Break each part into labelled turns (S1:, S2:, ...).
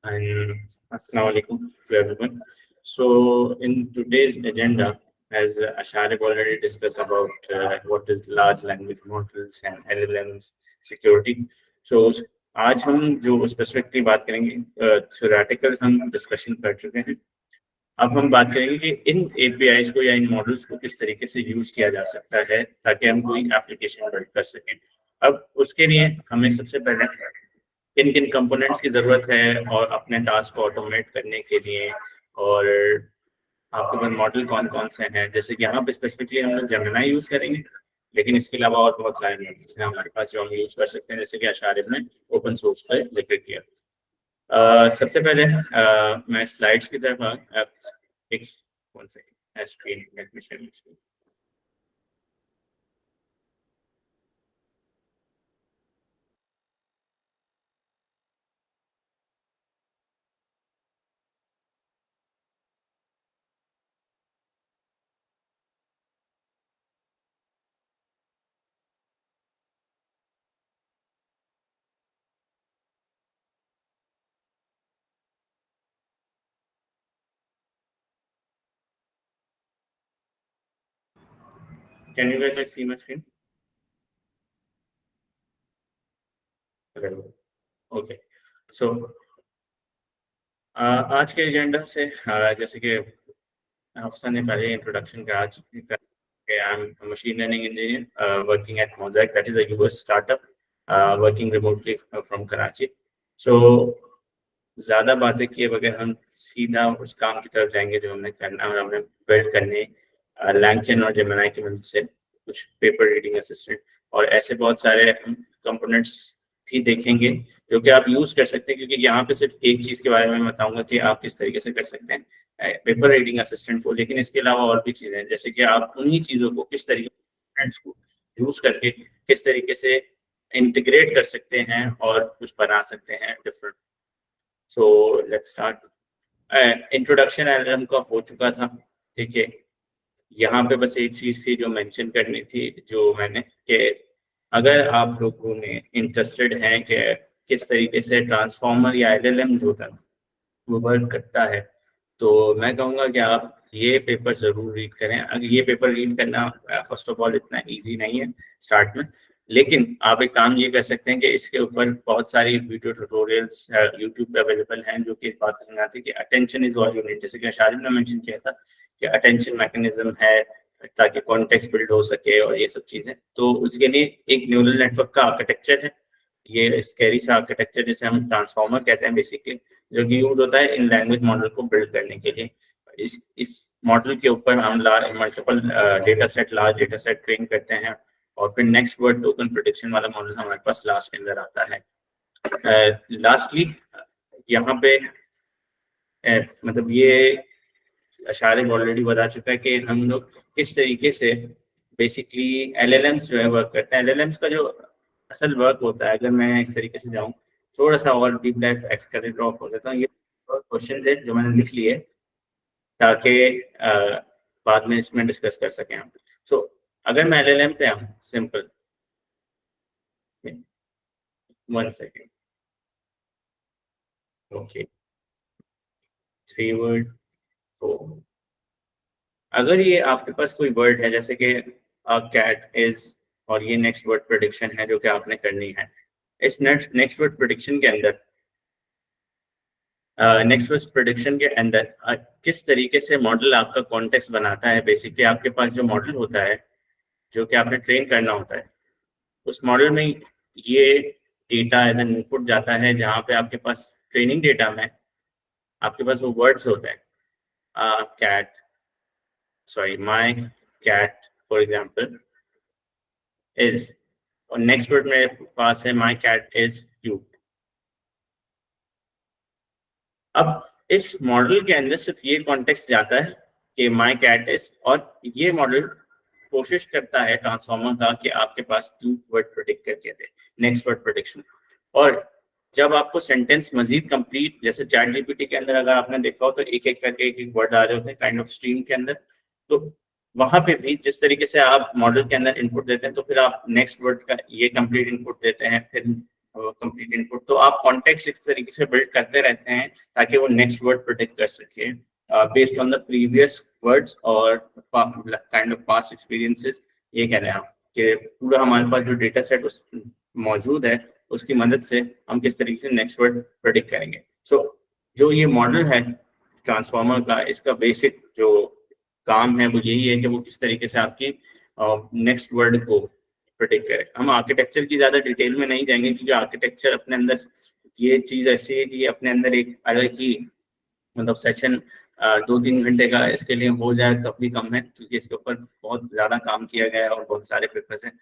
S1: And Assalamu alaikum to everyone. So, in today's agenda, as Asharif already discussed about what is large language models and LLMs security. So, आज हम जो specifically बात करेंगे theoretical हम discussion कर चुके हैं. अब हम बात करेंगे कि इन APIs को या इन मॉडल्स को किस तरीके से यूज किया जा सकता है ताकि हम कोई एप्लीकेशन बिल्ड कर सकें. अब उसके लिए हमें सबसे पहले किन किन कंपोनेंट्स की जरूरत है और अपने टास्क को ऑटोमेट करने के लिए, और आपके पास मॉडल कौन कौन से हैं. जैसे कि यहाँ पे स्पेसिफिकली हम लोग जेमिनी यूज करेंगे, लेकिन इसके अलावा और बहुत सारे मॉडल्स हैं हमारे पास जो हम यूज कर सकते हैं, जैसे कि आशारिफ ने ओपन सोर्स का जिक्र किया. सबसे पहले मैं स्लाइड्स की तरफ एक one second screen let me share screen. Can you guys see my screen? Okay. So आज के एजेंडा से जैसे कि हफ्सा ने पहले इंट्रोडक्शन का आज I am machine learning engineer working at Mosaic, that is a US startup working remotely from Karachi. So ज़्यादा बातें किए बगैर हम सीधा उस काम की तरफ जाएंगे जो हमने करना है. और हमने बिल्ड करने LangChain और Gemini की मदद से कुछ पेपर रीडिंग असिस्टेंट और ऐसे बहुत सारे कंपोनेंट्स भी देखेंगे जो कि आप यूज कर सकते हैं, क्योंकि यहाँ पे सिर्फ एक चीज के बारे में बताऊंगा कि आप किस तरीके से कर सकते हैं पेपर रीडिंग असिस्टेंट को, लेकिन इसके अलावा और भी चीजें हैं जैसे कि आप उन्हीं चीजों को किस तरीके को यूज करके किस तरीके से इंटीग्रेट कर सकते हैं और कुछ बना सकते हैं different. So let's start. Introduction algorithm का हो चुका था, ठीक है. यहाँ पे बस एक चीज थी जो मेंशन करनी थी, जो मैंने कि अगर आप लोगों में इंटरेस्टेड हैं कि किस तरीके से ट्रांसफॉर्मर या LLM जो होता है वो वर्क करता है, तो मैं कहूँगा कि आप ये पेपर ज़रूर रीड करें. अगर ये पेपर रीड करना फर्स्ट ऑफ ऑल इतना इजी नहीं है स्टार्ट में, लेकिन आप एक काम ये कर सकते हैं कि इसके ऊपर बहुत सारी वीडियो ट्यूटोरियल्स यूट्यूब पे अवेलेबल हैं जो कि इस बात को समझाते हैं कि attention is all you need. जैसे कि आशारिफ ने मेंशन किया था कि अटेंशन मैकेनिज्म है ताकि कॉन्टेक्स्ट बिल्ड हो सके और ये सब चीज़ें. तो उसके लिए एक न्यूरल नेटवर्क का आर्किटेक्चर है, ये स्कैरी सा आर्किटेक्चर जिसे हम ट्रांसफॉर्मर कहते हैं बेसिकली, जो कि यूज होता है इन लैंग्वेज मॉडल को बिल्ड करने के लिए. इस मॉडल के ऊपर हम multiple large data set train करते हैं और फिर नेक्स्ट वर्ड टोकन प्रेडिक्शन वाला मॉडल हमारे पास लास्ट के अंदर आता है. लास्टली यहाँ पे मतलब ये आशारिफ ऑलरेडी बता चुका है कि हम लोग किस तरीके से बेसिकली LLMs जो है वर्क करते हैं. LLMs का जो असल वर्क होता है, अगर मैं इस तरीके से जाऊँ थोड़ा सा और डीप डाइव एक्सकरे ड्रॉप हो जाता हूँ. ये क्वेश्चन थे जो मैंने लिख लिए ताकि बाद में इसमें डिस्कस कर सकें हम. सो अगर मैं LLM पे आऊँ सिंपल 1 सेकेंड. Okay 3 word 4. अगर ये आपके पास कोई वर्ड है जैसे कि कैट इज और ये नेक्स्ट वर्ड प्रेडिक्शन है जो कि आपने करनी है, इस नेक्स्ट वर्ड प्रेडिक्शन के अंदर किस तरीके से मॉडल आपका कॉन्टेक्स्ट बनाता है. बेसिकली आपके पास जो मॉडल होता है जो कि आपने ट्रेन करना होता है, उस मॉडल में ये डेटा एज एन इनपुट जाता है जहाँ पे आपके पास ट्रेनिंग डेटा में आपके पास वो वर्ड्स होते हैं cat my cat for example is, और नेक्स्ट वर्ड मेरे पास है my cat is cute. अब इस मॉडल के अंदर सिर्फ ये कॉन्टेक्स्ट जाता है कि my cat is, और ये मॉडल कोशिश करता है ट्रांसफॉर्मर का कि आपके पास क्यूट वर्ड प्रेडिक्ट करके दे नेक्स्ट वर्ड प्रेडिक्शन. और जब आपको सेंटेंस मजीद कंप्लीट, जैसे चैट जीपीटी के अंदर अगर आपने देखा हो तो एक एक करके एक वर्ड आ रहे होते हैं काइंड ऑफ स्ट्रीम के अंदर, तो वहां पे भी जिस तरीके से आप मॉडल के अंदर इनपुट देते हैं तो फिर आप नेक्स्ट वर्ड का ये कंप्लीट इनपुट देते हैं, फिर कंप्लीट इनपुट। तो आप कॉन्टेक्स्ट इस तरीके से बिल्ड करते रहते हैं ताकि वो नेक्स्ट वर्ड प्रेडिक्ट कर सके based on the previous words और काइंड ऑफ पास्ट एक्सपीरियंसेस। ये कह रहे हैं आप कि पूरा हमारे पास जो डेटा सेट मौजूद है उसकी मदद से हम किस तरीके से नेक्स्ट वर्ड प्रेडिक्ट करेंगे। सो जो ये मॉडल है ट्रांसफॉर्मर का, इसका बेसिक जो काम है वो यही है कि वो किस तरीके से आपकी नेक्स्ट वर्ड को प्रेडिक्ट करे। हम आर्किटेक्चर की ज़्यादा डिटेल में नहीं जाएंगे क्योंकि आर्किटेक्चर अपने अंदर ये चीज़ ऐसी है कि अपने अंदर एक अलग ही मतलब सेशन 2-3 घंटे का इसके लिए हो जाए तब भी कम है, क्योंकि इसके ऊपर बहुत ज़्यादा काम किया गया है और बहुत सारे पेपर्स हैं।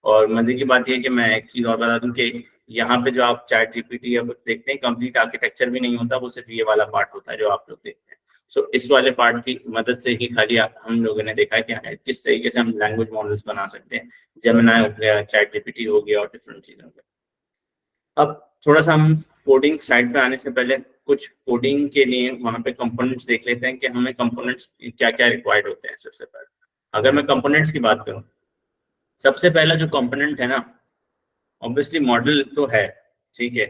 S1: और मज़े की बात यह है कि मैं एक चीज़ और बता दूं कि यहाँ पे जो आप चैट जीपीटी या देखते हैं कंप्लीट आर्किटेक्चर भी नहीं होता, वो सिर्फ ये वाला पार्ट होता है जो आप लोग देखते हैं। सो इस वाले पार्ट की मदद से ही खाली हम लोगों ने देखा है कि किस तरीके से हम लैंग्वेज मॉडल्स बना सकते हैं। जेमिनी हो गया, चैट जीपीटी हो गया और डिफरेंट चीज़ें हो गया। अब थोड़ा सा हम कोडिंग साइड पे आने से पहले कुछ कोडिंग के लिए वहाँ पे कंपोनेंट्स देख लेते हैं कि हमें कंपोनेंट्स क्या क्या रिक्वायर्ड होते हैं। सबसे पहले अगर मैं कंपोनेंट्स की बात करूँ, सबसे पहला जो कंपोनेंट है ना, ऑब्वियसली मॉडल तो है, ठीक है।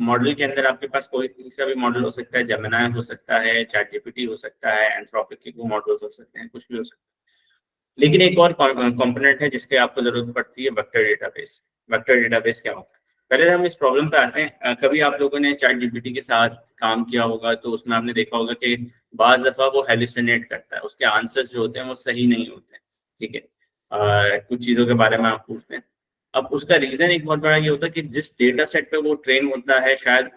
S1: मॉडल के अंदर आपके पास कोई सा भी मॉडल हो सकता है, जेमिनी हो सकता है, चैट जीपीटी हो सकता है, एंथ्रोपिक के कोई मॉडल्स हो सकते हैं, कुछ भी हो सकता है। लेकिन एक और कंपोनेंट है जिसके आपको जरूरत पड़ती है, वेक्टर डेटाबेस। वेक्टर डेटाबेस क्या होता है? पहले हम इस प्रॉब्लम पे आते हैं। कभी आप लोगों ने चैट जीपीटी के साथ काम किया होगा तो उसमें आपने देखा होगा कि बाज दफा वो हेलुसिनेट करता है, उसके आंसर्स जो होते हैं वो सही नहीं होते हैं, ठीक है। कुछ चीज़ों के बारे में आप पूछते हैं। अब उसका रीजन एक बहुत बड़ा ये होता है कि जिस डेटा सेट पे वो ट्रेन होता है शायद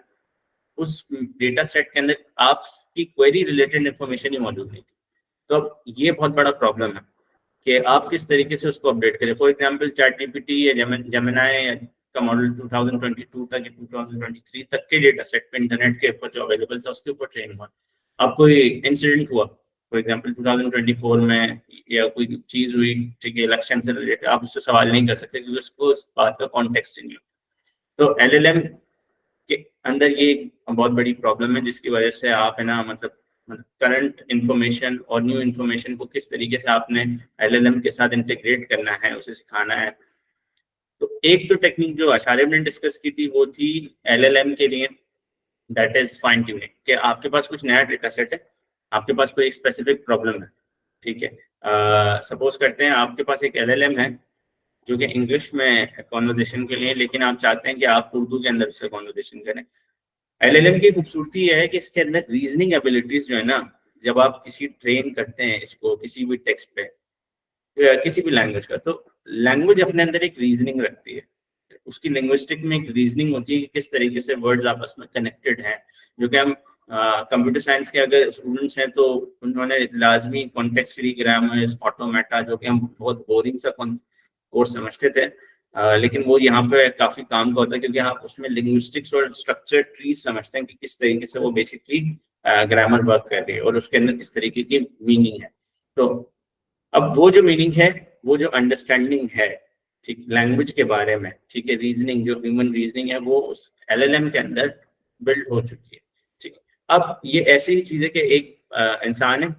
S1: उस डेटा सेट के अंदर आपकी क्वेरी रिलेटेड इन्फॉर्मेशन ही मौजूद नहीं थी। तो अब ये बहुत बड़ा प्रॉब्लम है कि आप किस तरीके से उसको अपडेट करें। फॉर एग्जांपल चैट जीपीटी या जेमिनी का मॉडल 2022 तक या 2023 तक के डेटा सेट पे इंटरनेट के ऊपर जो अवेलेबल था उसके ऊपर ट्रेन हुआ। अब कोई इंसिडेंट हुआ फॉर एग्जांपल 2024 में या कोई चीज हुई, ठीक है, इलेक्शन से रिलेटेड, आप उससे सवाल नहीं कर सकते क्योंकि उसको उस बात का कॉन्टेक्स्ट नहीं होता। तो एलएलएम के अंदर ये बहुत बड़ी प्रॉब्लम है जिसकी वजह से आप है ना मतलब करंट इंफॉर्मेशन और न्यू इंफॉर्मेशन को किस तरीके से आपने एलएलएम के साथ इंटीग्रेट करना है, उसे सिखाना है। तो एक तो टेक्निक जो आचार्य ने डिस्कस की थी वो थी एलएलएम के लिए, दैट इज फाइन ट्यूनिंग। कि आपके पास कुछ नया डेटा सेट है, आपके पास कोई एक स्पेसिफिक प्रॉब्लम है, ठीक है। सपोज करते हैं आपके पास एक एलएलएम है जो कि इंग्लिश में कॉन्वर्जेशन के लिए, लेकिन आप चाहते हैं कि आप उर्दू के अंदर उससे कॉन्वर्जेशन करें। एलएलएम की खूबसूरती है कि इसके अंदर रीजनिंग एबिलिटीज जो है ना, जब आप किसी ट्रेन करते हैं इसको किसी भी टेक्स्ट पे किसी भी लैंग्वेज का, तो लैंग्वेज अपने अंदर एक रीजनिंग रखती है। उसकी लिंग्विस्टिक में एक रीजनिंग होती है कि किस तरीके से वर्ड्स आपस में कनेक्टेड हैं। जो कि हम कंप्यूटर साइंस के अगर स्टूडेंट्स हैं तो उन्होंने लाजमी कॉन्टेक्स्ट फ्री ग्रामर, ऑटोमेटा, जो कि हम बहुत बोरिंग सा कोर्स समझते थे, लेकिन वो यहाँ पे काफी काम का होता है क्योंकि आप उसमें लिंग्विस्टिक्स और स्ट्रक्चर ट्रीज समझते हैं कि किस तरीके से वो बेसिकली ग्रामर वर्क कर रही है और उसके अंदर किस तरीके की मीनिंग है। तो अब वो जो मीनिंग है, वो जो अंडरस्टैंडिंग है, ठीक, लैंग्वेज के बारे में, ठीक है, रीजनिंग जो ह्यूमन रीजनिंग है वो उस एलएलएम के अंदर बिल्ड हो चुकी है, ठीक है। अब ये ऐसी ही चीज है कि एक इंसान है,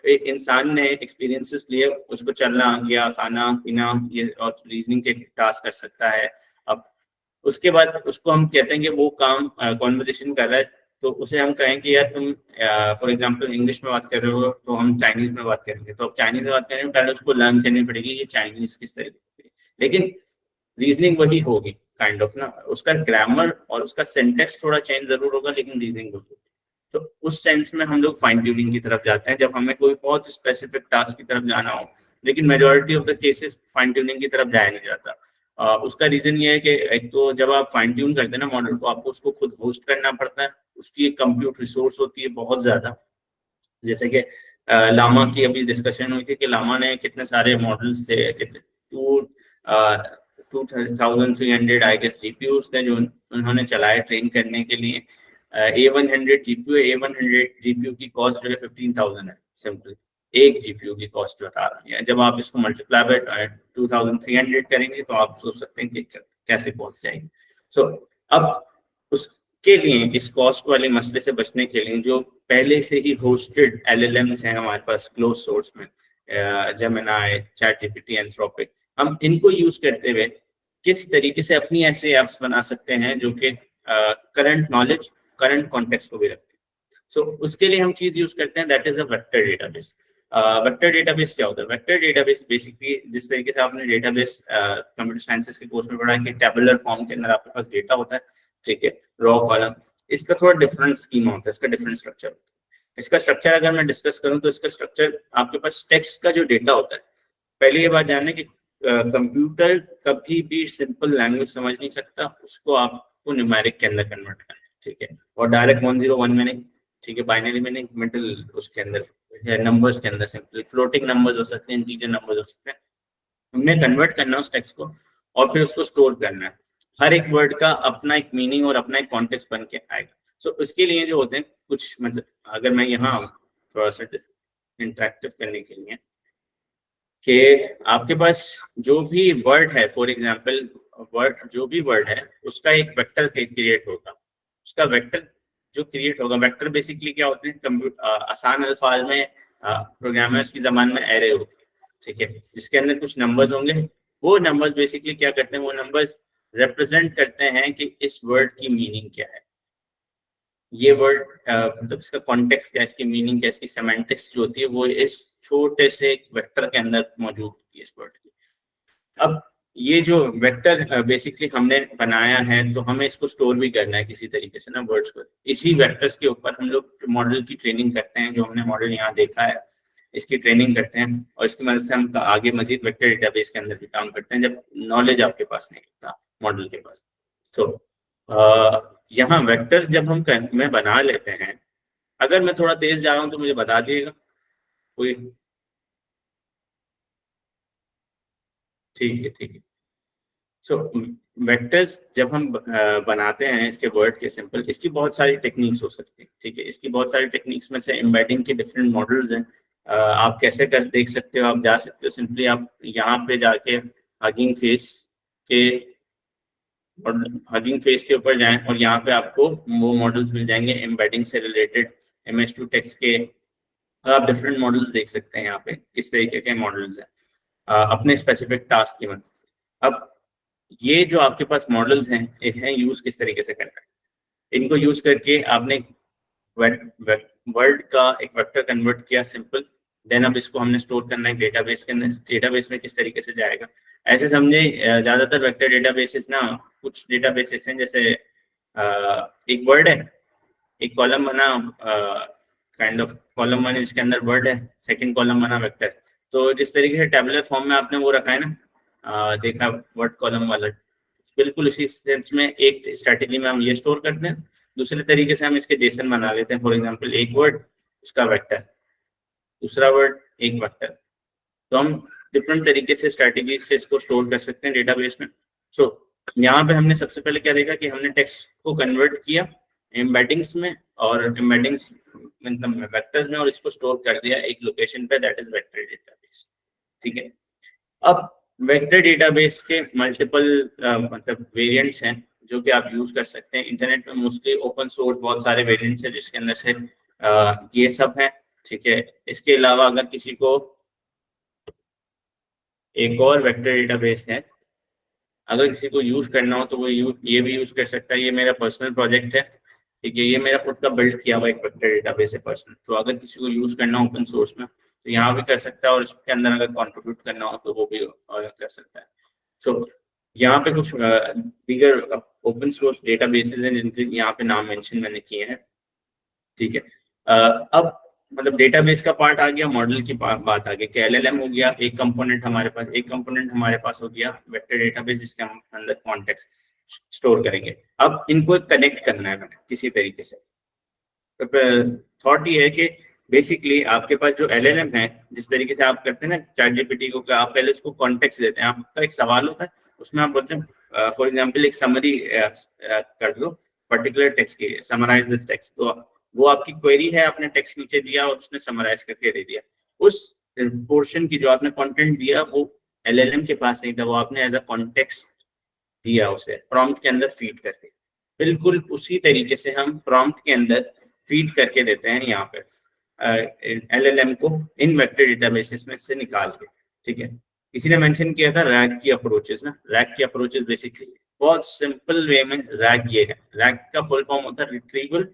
S1: एक इंसान ने एक्सपीरियंसेस लिए, उसको चलना आ गया, खाना पीना ये और रीजनिंग के टास्क कर सकता है। अब उसके बाद उसको हम कहते हैं कि वो काम कॉन्वर्जेशन कर रहा है, तो उसे हम कहें कि यार तुम फॉर एग्जांपल इंग्लिश में बात कर रहे हो तो हम चाइनीज में बात करेंगे। तो अब चाइनीज में बात करेंगे पहले उसको लर्न करनी पड़ेगी ये चाइनीज किस तरीके की, लेकिन रीजनिंग वही होगी काइंड ऑफ ना। उसका ग्रामर और उसका सिंटेक्स थोड़ा चेंज जरूर होगा लेकिन रीजनिंग होगी। तो उस सेंस में हम लोग फाइन ट्यूनिंग की तरफ जाते हैं जब हमें कोई बहुत स्पेसिफिक टास्क की तरफ जाना हो, लेकिन majority of the cases fine tuning की तरफ जाया नहीं जाता। उसका रीजन ये है कि एक तो जब आप फाइन ट्यून करते हैं ना मॉडल को, आपको उसको खुद होस्ट करना पड़ता है, उसकी एक कंप्यूट रिसोर्स होती है बहुत ज्यादा। जैसे कि लामा की अभी डिस्कशन हुई थी कि लामा ने कितने सारे मॉडल्स थे, कितने 2300 आई गेस जीपीयूज थे जो उन्होंने चलाए ट्रेन करने के लिए। A100 जीपीयू, A100 जीपीयू की कॉस्ट जो है 15,000 है सिंपल, एक जीपीयू की कॉस्ट बता रहा है। जब आप इसको मल्टीप्लाई बाय 2300 करेंगे तो आप सोच सकते हैं कि कैसे पहुंच जाएंगे। सो अब उसके लिए इस कॉस्ट वाले मसले से बचने के लिए जो पहले से ही होस्टेड एलएलएम्स हैं हमारे पास क्लोज सोर्स में, जेमिनी, चैट जीपीटी, एंथ्रोपिक, हम इनको यूज करते हुए किस तरीके से अपनी ऐसे ऐप्स बना सकते हैं जो कि करंट नॉलेज, करंट कॉन्टेक्स्ट को भी रखते हैं। सो उसके लिए हम चीज यूज करते हैं, that is a vector database. Vector database क्या होता है? वेक्टर डेटाबेस बेसिकली जिस तरीके से आपने डेटाबेस कंप्यूटर साइंसेस के कोर्स में पढ़ा कि टेबुलर फॉर्म के अंदर आपके पास डेटा होता है, ठीक है, रॉ कॉलम, इसका थोड़ा डिफरेंट स्कीमा होता है, इसका डिफरेंट स्ट्रक्चर होता है। इसका स्ट्रक्चर अगर मैं डिस्कस करूं तो इसका स्ट्रक्चर आपके पास टेक्स्ट का जो डेटा होता है, पहले ये बात जानना कि कंप्यूटर कभी भी सिंपल लैंग्वेज समझ नहीं सकता, उसको आपको न्यूमेरिक के अंदर कन्वर्ट करना है, ठीक है, और डायरेक्ट 101 में नहीं, ठीक है, बाइनरी में नहीं, मिडिल उसके अंदर नंबर्स के अंदर सिंपली फ्लोटिंग नंबर्स हो सकते हैं, इंटीजर नंबर्स हो सकते हैं, हमने कन्वर्ट करना है उस टेक्स्ट को और फिर उसको स्टोर करना है। हर एक वर्ड का अपना एक मीनिंग और अपना एक कॉन्टेक्स्ट बन के आएगा। सो उसके लिए जो होते हैं कुछ, मतलब अगर मैं यहाँ थोड़ा सा इंटरेक्टिव करने के लिए कि आपके पास जो भी वर्ड है, फॉर एग्जांपल वर्ड, जो भी वर्ड है उसका एक वेक्टर क्रिएट होगा। उसका वेक्टर जो क्रिएट होगा, वेक्टर बेसिकली क्या होते हैं, कंप्यूटर आसान अल्फाज में प्रोग्रामर्स की जबान में एरे होती है, ठीक है, जिसके अंदर कुछ नंबर्स होंगे। वो नंबर्स बेसिकली क्या करते हैं, वो नंबर्स रिप्रेजेंट करते हैं कि इस वर्ड की मीनिंग क्या है, ये वर्ड मतलब इसका कॉन्टेक्स्ट क्या है, इसकी मीनिंग क्या है, इसकी सेमेंटिक्स जो होती है वो इस छोटे से वेक्टर के अंदर मौजूद होती है इस वर्ड की। अब ये जो वेक्टर बेसिकली हमने बनाया है, तो हमें इसको स्टोर भी करना है किसी तरीके से ना, वर्ड्स को। इसी वेक्टर्स के ऊपर हम लोग मॉडल की ट्रेनिंग करते हैं, जो हमने मॉडल यहाँ देखा है इसकी ट्रेनिंग करते हैं, और इसकी मदद से हम आगे मजीद वेक्टर डेटाबेस के अंदर भी काम करते हैं जब नॉलेज आपके पास नहीं होता मॉडल के पास। तो यहाँ वेक्टर जब हम में बना लेते हैं, अगर मैं थोड़ा तेज जा रहा हूँ तो मुझे बता दिएगा कोई। ठीक है, ठीक है। सो वेक्टर्स जब हम बनाते हैं इसके वर्ड के सिंपल, इसकी बहुत सारी टेक्निक्स हो सकती हैं, ठीक है, इसकी बहुत सारी टेक्निक्स में से एम्बेडिंग के डिफरेंट मॉडल्स हैं। आप कैसे कर देख सकते हो, आप जा सकते हो सिंपली आप यहाँ पे जाके हगिंग फेस के, और हगिंग फेस के ऊपर जाएं और यहाँ पे आपको वो मॉडल्स मिल जाएंगे एम्बेडिंग से रिलेटेड, MS2 टेक्स्ट के। आप डिफरेंट मॉडल्स देख सकते हैं यहाँ पे किस तरीके के मॉडल्स हैं अपने स्पेसिफिक टास्क की मदद से। अब ये जो आपके पास मॉडल्स हैं, इन्हें यूज किस तरीके से करना है, इनको यूज करके आपने वर्ड का एक वेक्टर कन्वर्ट किया सिंपल, देन अब इसको हमने स्टोर करना है डेटाबेस के अंदर। डेटाबेस में किस तरीके से जाएगा, ऐसे समझे ज्यादातर वेक्टर डेटाबेसेस ना, कुछ डेटाबेसेस हैं जैसे एक वर्ड है, एक कॉलम बना, काइंड ऑफ कॉलम बने जिसके अंदर वर्ड है, सेकंड कॉलम बना वेक्टर। तो जिस तरीके से टेबुलर फॉर्म में आपने वो रखा है ना, देखा वर्ड कॉलम वाला, बिल्कुल उसी सेंस में एक स्ट्रेटेजी में हम ये स्टोर करते हैं। दूसरे तरीके से हम इसके जेसन बना लेते हैं, फॉर एग्जांपल एक वर्ड उसका वेक्टर, दूसरा वर्ड एक वेक्टर। तो हम डिफरेंट तरीके से स्ट्रेटेजी से इसको स्टोर कर सकते हैं डेटाबेस में। सो यहाँ पे हमने सबसे पहले क्या देखा कि हमने टेक्स्ट को कन्वर्ट किया एम्बेडिंग्स में, और एम्बेडिंग्स मतलब वेक्टर्स में, और इसको स्टोर कर दिया एक लोकेशन पे, दैट इज वेक्टर डेटाबेस, ठीक है। अब वेक्टर डेटाबेस के मल्टीपल मतलब वेरिएंट्स हैं जो कि आप यूज कर सकते हैं। इंटरनेट में मोस्टली ओपन सोर्स बहुत सारे वेरिएंट्स हैं जिसके अंदर से ये सब है, ठीक है। इसके अलावा अगर किसी को एक और वेक्टर डेटाबेस है, अगर किसी को यूज करना हो तो वो ये भी यूज कर सकता है। ये मेरा पर्सनल प्रोजेक्ट है, ठीक है, ये मेरा खुद का बिल्ड किया हुआ एक वेक्टर डेटाबेस है पर्सनल। तो अगर किसी को यूज करना हो ओपन सोर्स में तो यहाँ भी कर सकता है, और इसके अंदर अगर कॉन्ट्रीब्यूट करना हो तो वो भी कर सकता है। तो यहाँ पे कुछ दीगर ओपन सोर्स डेटाबेसेस हैं जिनके यहाँ पे नाम मेंशन मैंने किए हैं, ठीक है। अब मतलब डेटाबेस का पार्ट आ गया, मॉडल की बात आ गई कि LLM हो गया एक कंपोनेंट हमारे पास, एक कंपोनेंट हमारे पास हो गया वेक्टर डेटाबेस जिसके हम अंदर कॉन्टेक्स्ट स्टोर करेंगे। अब इनको कनेक्ट करना है किसी तरीके से। तो थॉट ये है कि बेसिकली आपके पास जो LLM है, जिस तरीके से आप करते हैं ना ChatGPT को, आप पहले उसको कॉन्टेक्स्ट देते हैं, आपका एक सवाल होता है उसमें आप बोलते हैं फॉर एग्जांपल एक समरी कर दो पर्टिकुलर टेक्स्ट की, समराइज दिस टेक्स्ट। तो वो आपकी क्वेरी है, आपने टेक्स्ट नीचे दिया और उसने समराइज करके दे दिया। उस पोर्शन की जो आपने कंटेंट दिया वो LLM के पास नहीं था, वो आपने एज अ कॉन्टेक्स्ट दिया उसे प्रॉम्प्ट के अंदर फीड करके। बिल्कुल उसी तरीके से हम प्रॉम्प्ट के अंदर फीड करके देते हैं यहाँ पे LLM को इन वेक्टर डेटाबेसेस में से निकाल के, ठीक है। किसी ने मेंशन किया था रैग की अप्रोचेस ना, रैग की अप्रोचेस बेसिकली बहुत सिंपल वे में रैग ये है, रैग का फुल फॉर्म होता है रिट्रीवल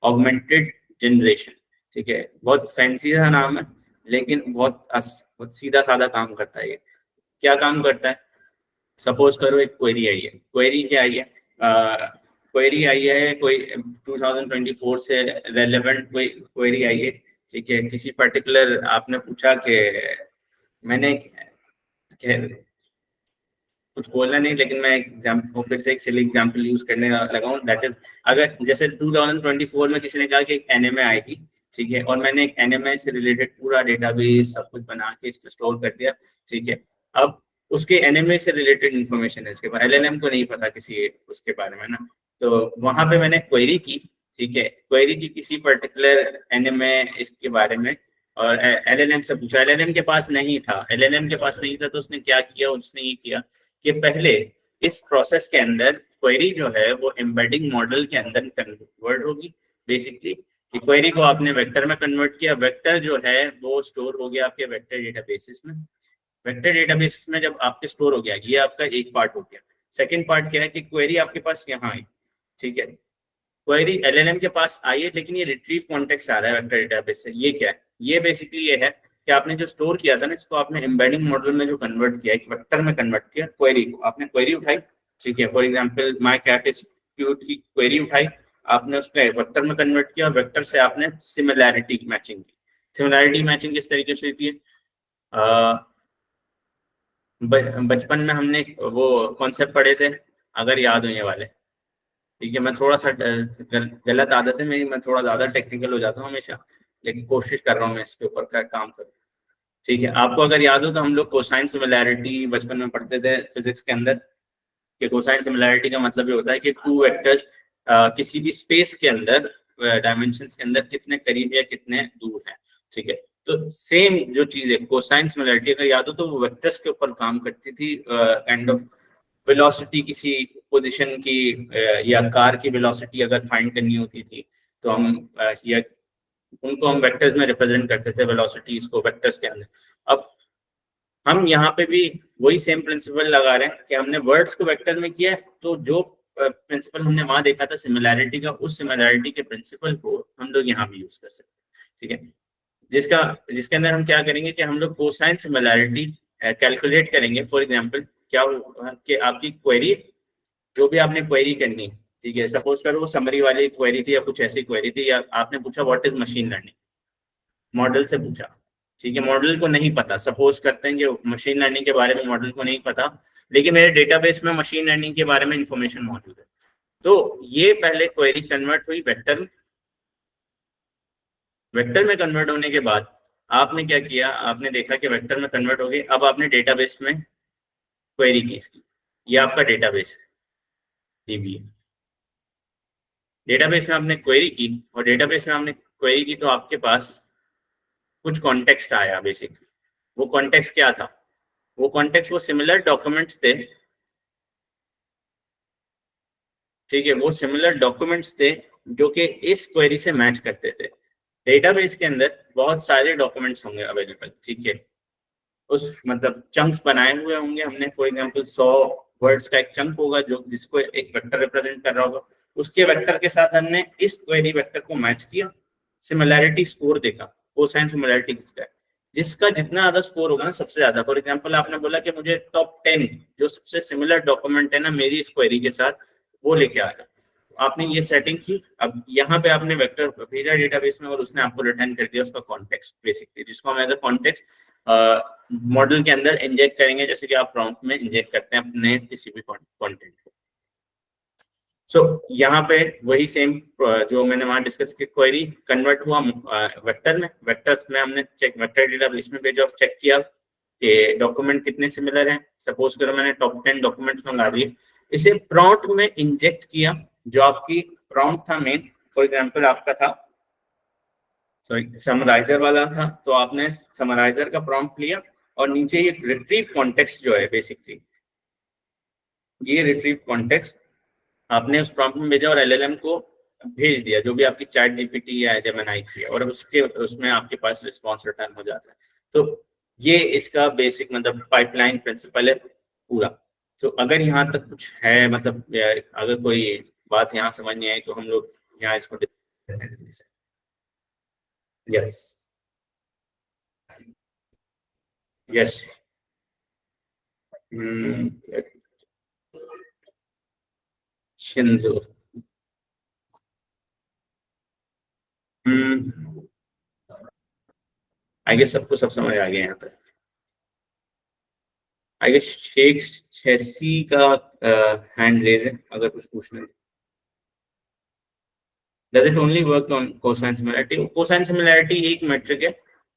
S1: ऑगमेंटेड जनरेशन, ठीक है, बहुत फैंसी सा नाम है लेकिन बहुत सीधा साधा काम करता है ये। क्या काम करता है, सपोज करो एक क्वेरी आई है, क्वेरी क्या आई है, क्वेरी आई है कोई 2024 से रेलेवेंट कोई क्वेरी आई है, ठीक है, किसी पर्टिकुलर आपने पूछा कि मैंने कुछ बोलना नहीं लेकिन मैं एग्जाम्पल फिर से एक सिली एग्जाम्पल यूज करने लगा हूँ, दैट इज अगर जैसे 2024 में किसी ने कहा कि एक एनएमए आई थी, ठीक है, और मैंने एक एनएमए से रिलेटेड पूरा डेटाबेस सब कुछ बना के इसको स्टोर कर दिया, ठीक है, अब उसके एनएमए से रिलेटेड इन्फॉर्मेशन है, इसके बाद एलएलएम को नहीं पता किसी उसके बारे में ना, तो वहां पे मैंने क्वेरी की, ठीक है, क्वेरी की किसी पर्टिकुलर एनएमए इसके बारे में, और एलएलएम से पूछा, एलएलएम के पास नहीं था, एलएलएम के पास नहीं था तो उसने क्या किया, उसने ये किया कि पहले इस प्रोसेस के अंदर क्वेरी जो है वो एम्बेडिंग मॉडल के अंदर कन्वर्ट होगी, बेसिकली कि क्वेरी को आपने वेक्टर में कन्वर्ट किया, वेक्टर जो है वो स्टोर हो गया आपके वेक्टर डेटाबेसिस में, वेक्टर डेटाबेस में जब आपके स्टोर हो गया, ये आपका एक पार्ट हो गया। सेकंड पार्ट क्या है कि क्वेरी आपके पास यहाँ आई, ठीक है, क्वेरी एलएलएम के पास आई है लेकिन ये रिट्रीव कॉन्टेक्स्ट आ रहा है वेक्टर डेटाबेस से, ये क्या है, ये बेसिकली ये है कि आपने जो स्टोर किया था ना इसको आपने एम्बेडिंग मॉडल में जो कन्वर्ट किया, एक वेक्टर में कन्वर्ट किया, क्वेरी को आपने क्वेरी उठाई, ठीक है, for example my cat is cute की क्वेरी उठाई, आपने उसको वेक्टर में कन्वर्ट किया और वेक्टर से आपने सिमिलैरिटी मैचिंग की। सिमिलैरिटी मैचिंग किस तरीके से होती है, बचपन में हमने वो कॉन्सेप्ट पढ़े थे, अगर याद होने वाले, ठीक है, मैं थोड़ा सा गलत आदत है मेरी, मैं थोड़ा ज्यादा टेक्निकल हो जाता हूँ हमेशा, लेकिन कोशिश कर रहा हूँ मैं इसके ऊपर काम करूँ, ठीक है, आपको अगर याद हो तो हम लोग कोसाइन सिमिलैरिटी बचपन में पढ़ते थे फिजिक्स के अंदर, कि कोसाइन सिमिलैरिटी का मतलब ये होता है कि टू वेक्टर्स किसी भी स्पेस के अंदर डायमेंशंस के अंदर कितने करीब या कितने दूर हैं, ठीक है, तो सेम जो चीज है कोसाइन सिमिलैरिटी अगर याद हो तो वो वेक्टर्स के ऊपर काम करती थी, काइंड ऑफ वेलोसिटी किसी पोजीशन की या कार की वेलोसिटी अगर फाइंड करनी होती थी तो हम या उनको हम वेक्टर्स में रिप्रेजेंट करते थे वेलोसिटीज को वेक्टर्स के अंदर। अब हम यहाँ पे भी वही सेम प्रिंसिपल लगा रहे हैं कि हमने वर्ड्स को वेक्टर में किया है, तो जो प्रिंसिपल हमने वहां देखा था सिमिलैरिटी का, उस सिमिलैरिटी के प्रिंसिपल को हम लोग यहाँ भी यूज कर सकते हैं, ठीक है, जिसके अंदर हम क्या करेंगे कि हम लोग कोसाइन सिमिलैरिटी कैलकुलेट करेंगे। फॉर एग्जांपल क्या कि आपकी क्वेरी, जो भी आपने क्वेरी करनी है, ठीक है, सपोज करो वो समरी वाली क्वेरी थी या कुछ ऐसी क्वेरी थी, या आपने पूछा what is machine learning, model से पूछा, ठीक है, मॉडल को नहीं पता, सपोज करते हैं कि मशीन लर्निंग के बारे में मॉडल को नहीं पता, लेकिन मेरे डेटाबेस में मशीन लर्निंग के बारे में इंफॉर्मेशन मौजूद है, तो ये पहले क्वेरी कन्वर्ट हुई वेक्टर में, वेक्टर में कन्वर्ट होने के बाद आपने क्या किया, आपने देखा कि वेक्टर में कन्वर्ट हो गई, अब आपने डेटाबेस में क्वेरी की इसकी, ये आपका डेटाबेस है डीबी, डेटाबेस में आपने क्वेरी की, और डेटाबेस में आपने क्वेरी की तो आपके पास कुछ कॉन्टेक्स्ट आया बेसिकली, वो कॉन्टेक्स्ट क्या था, वो कॉन्टेक्स्ट वो सिमिलर डॉक्यूमेंट्स थे, ठीक है, वो सिमिलर डॉक्यूमेंट्स थे जो कि इस क्वेरी से मैच करते थे। डेटाबेस के अंदर बहुत सारे डॉक्यूमेंट्स होंगे अवेलेबल, ठीक है, उस मतलब चंक्स बनाए हुए होंगे हमने, फॉर एग्जांपल 100 वर्ड्स का एक चंक होगा जो जिसको एक वेक्टर रिप्रेजेंट कर रहा होगा, उसके वेक्टर के साथ हमने इस क्वेरी वेक्टर को मैच किया, सिमिलैरिटी स्कोर देखा, कोसाइन सिमिलैरिटी किसका है, जिसका जितना ज्यादा स्कोर होगा ना सबसे ज्यादा, फॉर एग्जांपल आपने बोला कि मुझे टॉप 10 जो सबसे सिमिलर डॉक्यूमेंट है ना मेरी इस क्वेरी के साथ वो लेके आ जाए, आपने ये सेटिंग की, अब यहाँ पे आपने वेक्टर भेजा डेटाबेस में और उसने आपको रिटर्न कर दिया उसका कॉन्टेक्स्ट बेसिकली, जिसको हम एज अ कॉन्टेक्स्ट मॉडल के अंदर इंजेक्ट करेंगे, जैसे कि आप प्रॉम्प्ट में इंजेक्ट करते हैं अपने किसी भी कंटेंट को। सो यहाँ पे वही सेम जो मैंने वहां डिस्कस की, क्वेरी कन्वर्ट हुआ वेक्टर में, वेक्टर्स में हमने चेक वेक्टर डेटाबेस में पेज ऑफ चेक किया कि डॉक्यूमेंट कितने सिमिलर हैं, सपोज करो मैंने टॉप 10 डॉक्यूमेंट्स मंगा दिए, इसे प्रॉम्प्ट में इंजेक्ट किया, जो आपकी प्रॉम्प्ट था मेन, फॉर एग्जांपल आपका था सॉरी समराइजर वाला था, तो आपने समराइजर का प्रॉम्प्ट लिया और नीचे ये रिट्रीव कॉन्टेक्स्ट जो है बेसिकली, ये रिट्रीव कॉन्टेक्स्ट आपने उस प्रॉम्प्ट में भेजा और एलएलएम को भेज दिया, जो भी आपकी चैट जीपीटी या जेमिनी की है, और उसके उसमें आपके पास रिस्पॉन्स रिटर्न हो जाता है। तो ये इसका बेसिक मतलब पाइपलाइन प्रिंसिपल है पूरा। तो अगर यहाँ तक कुछ है मतलब अगर कोई बात यहाँ समझ नहीं आई तो हम लोग यहाँ इसको discuss करते हैं जल्दी से। Yes. Yes. Shinzo. I guess सबको सब समझ आ गया यहाँ तक। आई गेस शेख चेसी का हैंड रेज है अगर कुछ पूछना है। Does it only work on cosine similarity? Cosine similarity एक मेट्रिक है।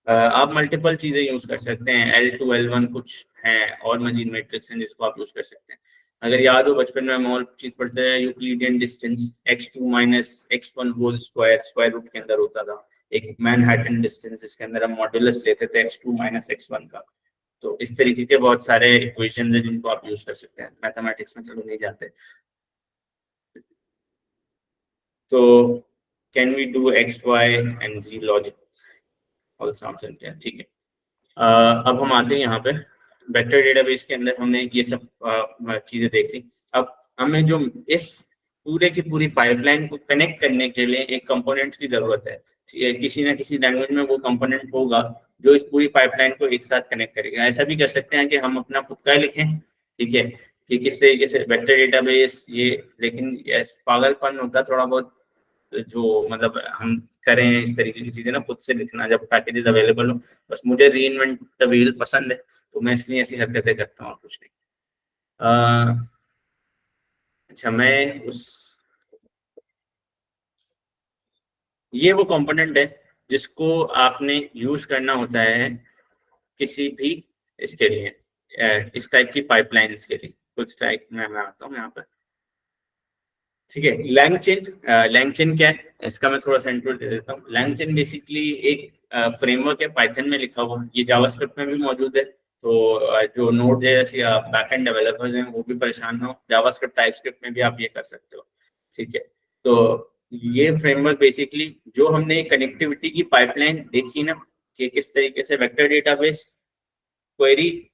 S1: आप मल्टीपल चीजें यूज कर सकते हैं, L2 L1 कुछ हैं और मजीद मैट्रिक्स हैं जिसको आप यूज कर सकते हैं। अगर याद हो बचपन में हम और चीज पढ़ते हैं, Euclidean distance x2 minus x1 whole square square root के अंदर होता था। एक मैनहट्टन डिस्टेंस जिसके अंदर हम मॉड्यूलस लेते थे x2 माइनस x1 का। तो इस तरीके के बहुत सारे इक्वेशन हैं जिनको आप यूज कर सकते हैं, मैथमेटिक्स में चलो नहीं जाते। तो can we do X Y and G logic all समझते हैं, ठीक है। अब हम आते हैं यहाँ पे वेक्टर डेटाबेस के अंदर हमने ये सब चीजें देख ली। अब हमें जो इस पूरे की पूरी पाइपलाइन को कनेक्ट करने के लिए एक कंपोनेंट की जरूरत है। किसी ना किसी लैंग्वेज में वो कंपोनेंट होगा जो इस पूरी पाइपलाइन को एक साथ कनेक्ट करेगा। ऐसा भी कर सकते हैं कि हम अपना खुद का लिखें, ठीक है, कि किस तरीके से वेक्टर डेटाबेस ये, लेकिन यस पागलपन होता थोड़ा बहुत जो मतलब हम करें इस तरीके की चीजें ना खुद से लिखना जब पैकेजेस अवेलेबल हो। बस मुझे री इन्वेंट द व्हील पसंद है तो मैं इसलिए ऐसी हरकतें करता हूँ और कुछ नहीं। अच्छा मैं उस ये वो कंपोनेंट है जिसको आपने यूज करना होता है किसी भी इसके लिए इस टाइप की पाइपलाइंस के लिए। कुछ टाइप मैं आता हूँ यहाँ पर, ठीक है। लैंगचेन, लैंगचेन क्या है इसका मैं थोड़ा सा इंट्रो दे देता हूँ। लैंगचेन बेसिकली एक फ्रेमवर्क है पाइथन में लिखा हुआ, ये जावास्क्रिप्ट में भी मौजूद है। तो जो नोड जैसे बैकएंड डेवलपर्स हैं वो भी परेशान हो, जावास्क्रिप्ट टाइपस्क्रिप्ट में भी आप ये कर सकते हो, ठीक है। तो ये फ्रेमवर्क बेसिकली जो हमने कनेक्टिविटी की पाइपलाइन देखी ना कि किस तरीके से वेक्टर डेटाबेस, क्वेरी,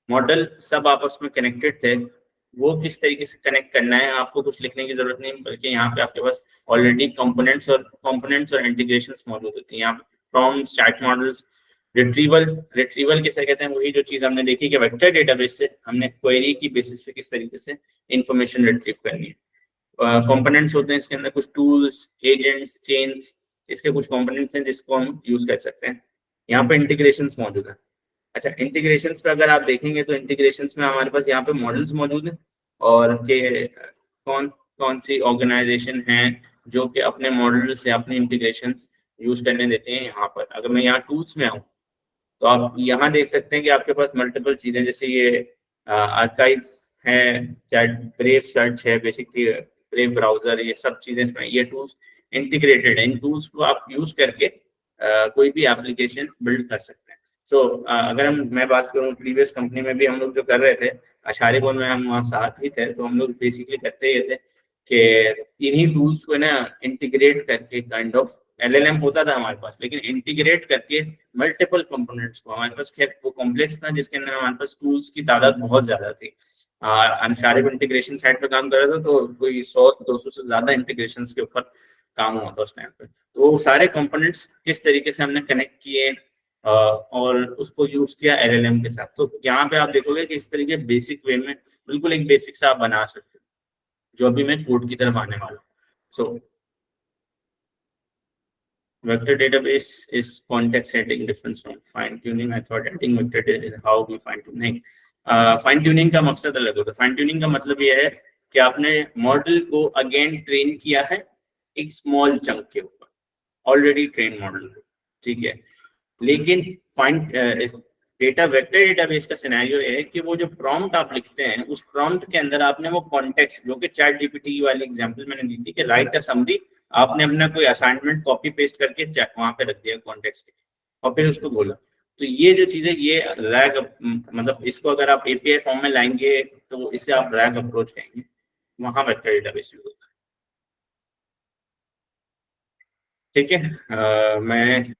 S1: मॉडल सब आपस में कनेक्टेड थे, वो किस तरीके से कनेक्ट करना है आपको कुछ लिखने की जरूरत नहीं, बल्कि यहाँ पे आपके पास ऑलरेडी कंपोनेंट्स और इंटीग्रेशंस मौजूद होती हैं। यहाँ पे from stat models, retrieval, retrieval किसे कहते हैं, वही जो चीज हमने देखी कि वेक्टर डेटाबेस से हमने क्वेरी की बेसिस पे किस तरीके से इंफॉर्मेशन रिट्रीव करनी है। कंपोनेंट्स होते हैं इसके अंदर कुछ टूल्स, एजेंट्स, चेन्स, इसके कुछ कंपोनेंट्स हैं जिसको हम यूज कर सकते हैं। यहाँ पे इंटीग्रेशंस मौजूद है। अच्छा इंटीग्रेशंस पे अगर आप देखेंगे तो इंटीग्रेशंस में हमारे पास यहाँ पे मॉडल्स मौजूद हैं और के कौन कौन सी ऑर्गेनाइजेशन हैं जो कि अपने मॉडल से अपने इंटीग्रेशन यूज करने देते हैं। यहाँ पर अगर मैं यहाँ टूल्स में आऊँ तो आप यहाँ देख सकते हैं कि आपके पास मल्टीपल चीजें, जैसे ये आर्काइव है, चैट, ब्रेव सर्च है, बेसिकली ब्रेव ब्राउजर, ये सब चीजें इसमें ये टूल्स इंटीग्रेटेड है। इन टूल्स को आप यूज करके कोई भी एप्लीकेशन बिल्ड कर सकते हैं। सो अगर मैं बात करूँ प्रीवियस कंपनी में भी हम लोग जो कर रहे थे, अशारी बोल में हम वहाँ साथ ही थे, तो हम लोग बेसिकली करते ये थे कि इन्हीं टूल्स को ना इंटीग्रेट करके काइंड ऑफ एलएलएम होता था हमारे पास, लेकिन इंटीग्रेट करके मल्टीपल कंपोनेंट्स को, हमारे पास खैर वो कॉम्प्लेक्स था जिसके अंदर हमारे पास टूल्स की तादाद बहुत ज्यादा थी। अंशारिक इंटीग्रेशन साइड पे काम कर रहा था तो कोई 100-200 से ज्यादा इंटीग्रेशन के ऊपर काम हुआ था उस टाइम पे। तो वो सारे कंपोनेंट्स किस तरीके से हमने कनेक्ट किए और उसको यूज किया एलएलएम के साथ। तो यहाँ पे आप देखोगे कि इस तरीके बेसिक वे में बिल्कुल एक बेसिक सा आप बना सकते हो, जो अभी मैं कोड की तरफ आने वाला हूँ। सो vector database is context setting difference from fine tuning. I thought adding vector data is how we fine tune. नहीं, फाइन ट्यूनिंग का मकसद अलग होता है। फाइन ट्यूनिंग का मतलब ये है कि आपने मॉडल को अगेन ट्रेन किया है एक स्मॉल चंक के ऊपर, ऑलरेडी ट्रेन मॉडल, ठीक है। लेकिन फाइन डेटा वेक्टर डेटाबेस का सिनेरियो है कि वो जो प्रॉम्प्ट आप लिखते हैं उस प्रॉम्प्ट के अंदर आपने वो कॉन्टेक्स्ट, जो कि चैट जीपीटी वाली एग्जांपल मैंने दी थी कि राइट अ समरी, आपने अपना कोई असाइनमेंट कॉपी पेस्ट करके वहां पे रख दिया कॉन्टेक्स्ट और फिर उसको बोला। तो ये जो चीजें ये रैग मतलब इसको अगर आप एपीआई फॉर्म में लाएंगे तो इससे आप रैग अप्रोच कहेंगे, वहां वेक्टर डेटाबेस यूज होता है, ठीक है। मैं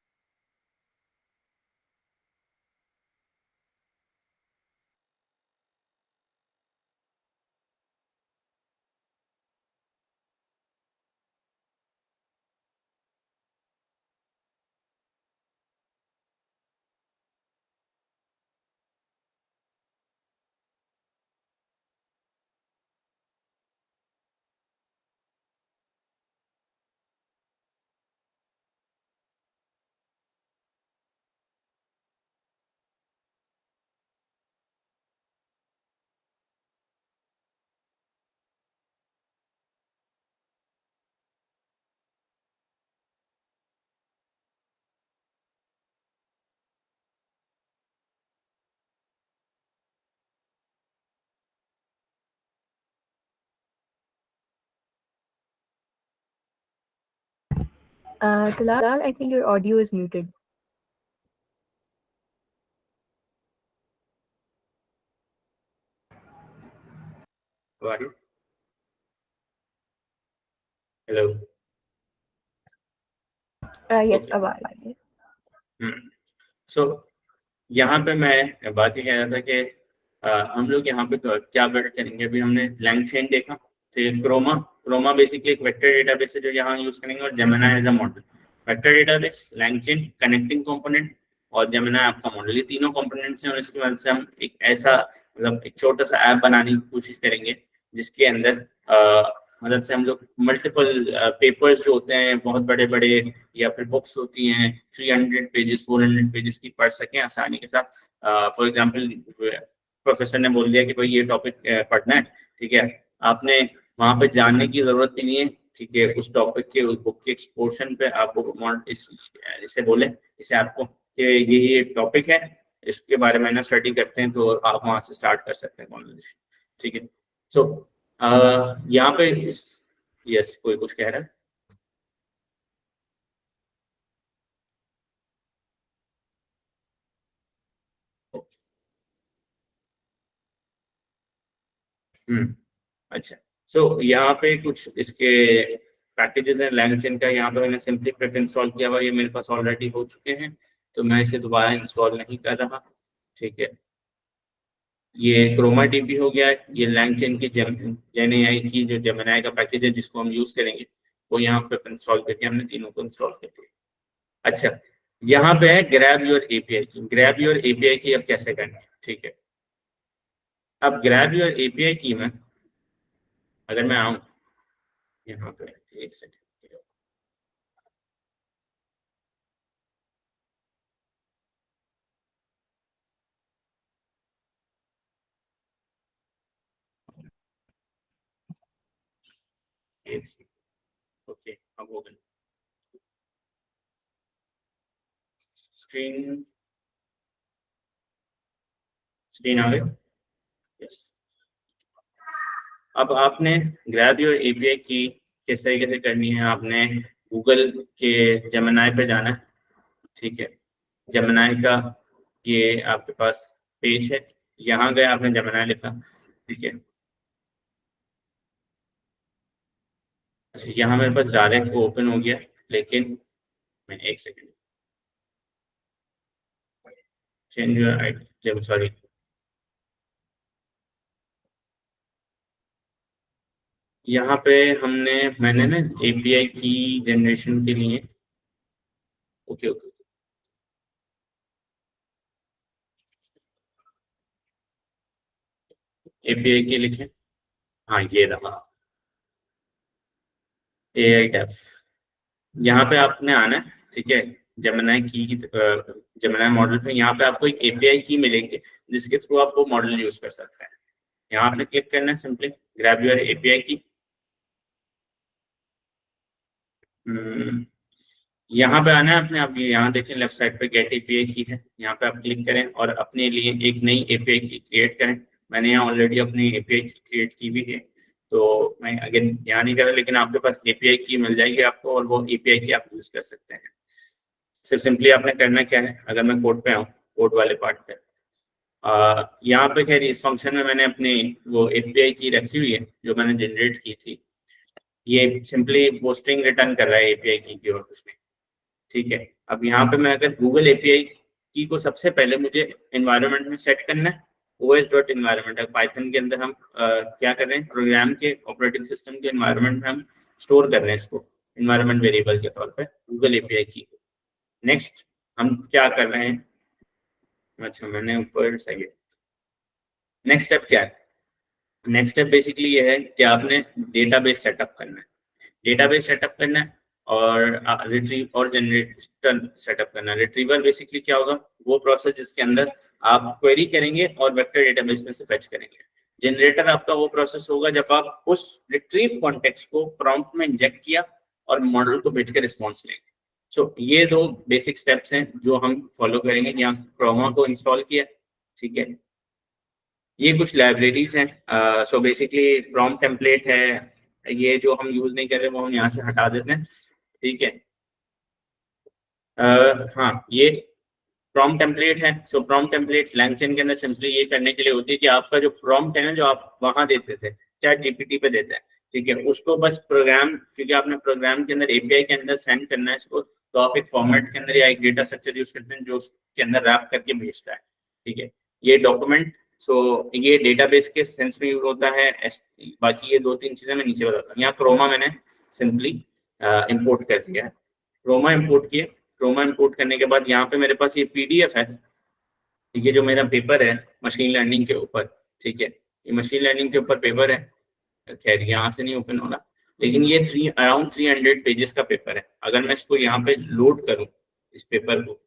S2: Talal, I think your audio is muted.
S1: How are you? Hello.
S2: Yes,
S1: Okay.
S2: Awal.
S1: सो यहाँ पे मैं बात ये कह रहा था कि हम लोग यहाँ पे क्या बिल्ड करेंगे। अभी हमने लैंगचेन देखा, फिर क्रोमा। क्रोमा बेसिकली एक वेक्टर डेटाबेस है जो यहाँ यूज करेंगे, और Gemini as a model. Vector database, LangChain, connecting component, और जेमिनी आपका मॉडल, ये तीनों कंपोनेंट्स हैं। और इसकी मदद से हम एक ऐसा, मतलब एक छोटा सा ऐप बनाने की कोशिश करेंगे जिसके अंदर मदद से हम लोग मल्टीपल पेपर्स जो होते हैं बहुत बड़े बड़े, या फिर बुक्स होती हैं 300 पेजेस 400 पेजेस की, पढ़ सकें आसानी के साथ। फॉर एग्जांपल, प्रोफेसर ने बोल दिया कि भाई ये टॉपिक पढ़ना है, ठीक है, आपने वहां पे जानने की जरूरत भी नहीं है, ठीक है। उस टॉपिक के, उस बुक के पोर्शन पे आपको इसे बोले, इसे आपको कि ये टॉपिक है, इसके बारे में ना स्टडी करते हैं, तो आप वहां से स्टार्ट कर सकते हैं कॉन्वर्सेशन, ठीक है। तो यहाँ पे यस, कोई कुछ कह रहा है? हम्म, अच्छा। सो यहाँ पे कुछ इसके पैकेजेस हैं लैंगचेन का। यहाँ पे मैंने सिंपली प्रेप इंस्टॉल किया हुआ, ये मेरे पास ऑलरेडी हो चुके हैं, तो मैं इसे दोबारा इंस्टॉल नहीं कर रहा, ठीक है। ये क्रोमा डीबी हो गया है, ये लैंगचेन की जेन एआई की जो जेमिनी का पैकेज है जिसको हम यूज करेंगे, वो यहाँ पे इंस्टॉल करके हमने तीनों को इंस्टॉल कर दिया। अच्छा, यहाँ पे है ग्रैब योर एपीआई की। ग्रैब योर एपीआई की अब कैसे करनी है, ठीक है। अब ग्रैब योर एपीआई की में अगर मैं आऊँ यहाँ पे, एक सेकंड, ओके, अब हो गया स्क्रीन। स्क्रीन आ गई, यस। अब आपने ग्रैब योर एपीआई की किस तरीके से करनी है, आपने गूगल के जेमिनी पे जाना है, ठीक है। जेमिनी का ये आपके पास पेज है, यहाँ गए, आपने जेमिनी लिखा, ठीक है। अच्छा, यहाँ मेरे पास डायरेक्ट ओपन हो गया, लेकिन मैं एक second, change your I, sorry. यहाँ पे मैंने ना एपीआई की जनरेशन के लिए, ओके ओके, एपीआई के लिखे, हाँ ये रहा एआई टैब। यहाँ पे आपने आना है, ठीक है। जेमिनी की, जेमिनी मॉडल पे यहाँ पे आपको एक एपीआई की मिलेगी जिसके थ्रू आप वो मॉडल यूज कर सकते हैं। यहाँ आपने क्लिक करना है, सिंपली ग्रैब योर एपीआई की। यहाँ पे आना है अपने, आप ये यहाँ देखें लेफ्ट साइड पे गेट एपीआई की है, यहाँ पे आप क्लिक करें और अपने लिए एक नई एपीआई की क्रिएट करें। मैंने यहाँ ऑलरेडी अपनी एपीआई की क्रिएट की भी है, तो मैं अगेन यहाँ नहीं कर रहा, लेकिन आपके पास एपीआई की मिल जाएगी आपको, और वो एपीआई की आप यूज कर सकते हैं। सिर्फ सिंपली आपने करना क्या है, अगर मैं कोड पे आऊँ, कोड वाले पार्ट पे, यहाँ पे खैर इस फंक्शन में मैंने अपनी वो एपीआई की रखी हुई है जो मैंने जनरेट की थी। ये सिंपली वो स्ट्रिंग रिटर्न कर रहा है एपीआई की और कुछ नहीं, ठीक है। अब यहाँ पे मैं अगर गूगल एपीआई की को सबसे पहले मुझे एनवायरनमेंट में सेट करना है, ओएस डॉट एनवायरनमेंट है पाइथन के अंदर, हम क्या कर रहे हैं, प्रोग्राम के ऑपरेटिंग सिस्टम के एनवायरनमेंट में हम स्टोर कर रहे हैं इसको एनवायरनमेंट वेरिएबल के तौर पे गूगल एपीआई की। नेक्स्ट हम क्या कर रहे हैं, अच्छा मैंने ऊपर सही है। नेक्स्ट स्टेप क्या है, नेक्स्ट स्टेप बेसिकली ये है कि आपने डेटाबेस सेटअप करना है। डेटाबेस सेटअप करना है और रिट्रीव और जनरेटर सेटअप करना है। रिट्रीवर बेसिकली क्या होगा, वो प्रोसेस जिसके अंदर आप क्वेरी करेंगे और वेक्टर डेटाबेस में से फेच करेंगे। जनरेटर आपका वो प्रोसेस होगा जब आप उस रिट्रीव कॉन्टेक्स्ट को प्रॉम्प्ट में इंजेक्ट किया और मॉडल को भेज के रिस्पॉन्स लेंगे। सो ये दो बेसिक स्टेप्स हैं जो हम फॉलो करेंगे। यहाँ क्रोमा को इंस्टॉल किया, ठीक है। ये कुछ लाइब्रेरीज हैं, सो बेसिकली प्रॉम्प्ट टेम्पलेट है, ये जो हम यूज नहीं कर रहे वो हम यहाँ से हटा देते हैं, ठीक है। हाँ, ये प्रॉम्प्ट टेम्पलेट है। सो प्रॉम्प्ट टेम्पलेट LangChain के अंदर सिंपली ये करने के लिए होती है कि आपका जो प्रॉम्प्ट है ना, जो आप वहां देते थे, चैट जीपीटी पे देते हैं, ठीक है, उसको बस प्रोग्राम, क्योंकि आपने प्रोग्राम के अंदर एपीआई के अंदर सेंड करना है इसको, तो आप एक फॉर्मेट के अंदर या एक डेटा स्ट्रक्चर यूज करते हैं जो उसके अंदर रैप करके भेजता है, ठीक है। ये डॉक्यूमेंट, सो ये डेटाबेस के सेंस में यूज होता है। बाकी ये 2-3 चीजें मैं नीचे बताता हूँ। यहाँ क्रोमा मैंने सिंपली इंपोर्ट कर दिया है, क्रोमा इंपोर्ट किए। क्रोमा इंपोर्ट करने के बाद यहाँ पे मेरे पास ये पीडीएफ है, ठीक है, जो मेरा पेपर है मशीन लर्निंग के ऊपर, ठीक है, ये मशीन लर्निंग के ऊपर पेपर है। खैर यहाँ से नहीं ओपन हो रहा, लेकिन ये अराउंड 300 पेजेस का पेपर है। अगर मैं इसको यहाँ पे लोड करूँ, इस पेपर को,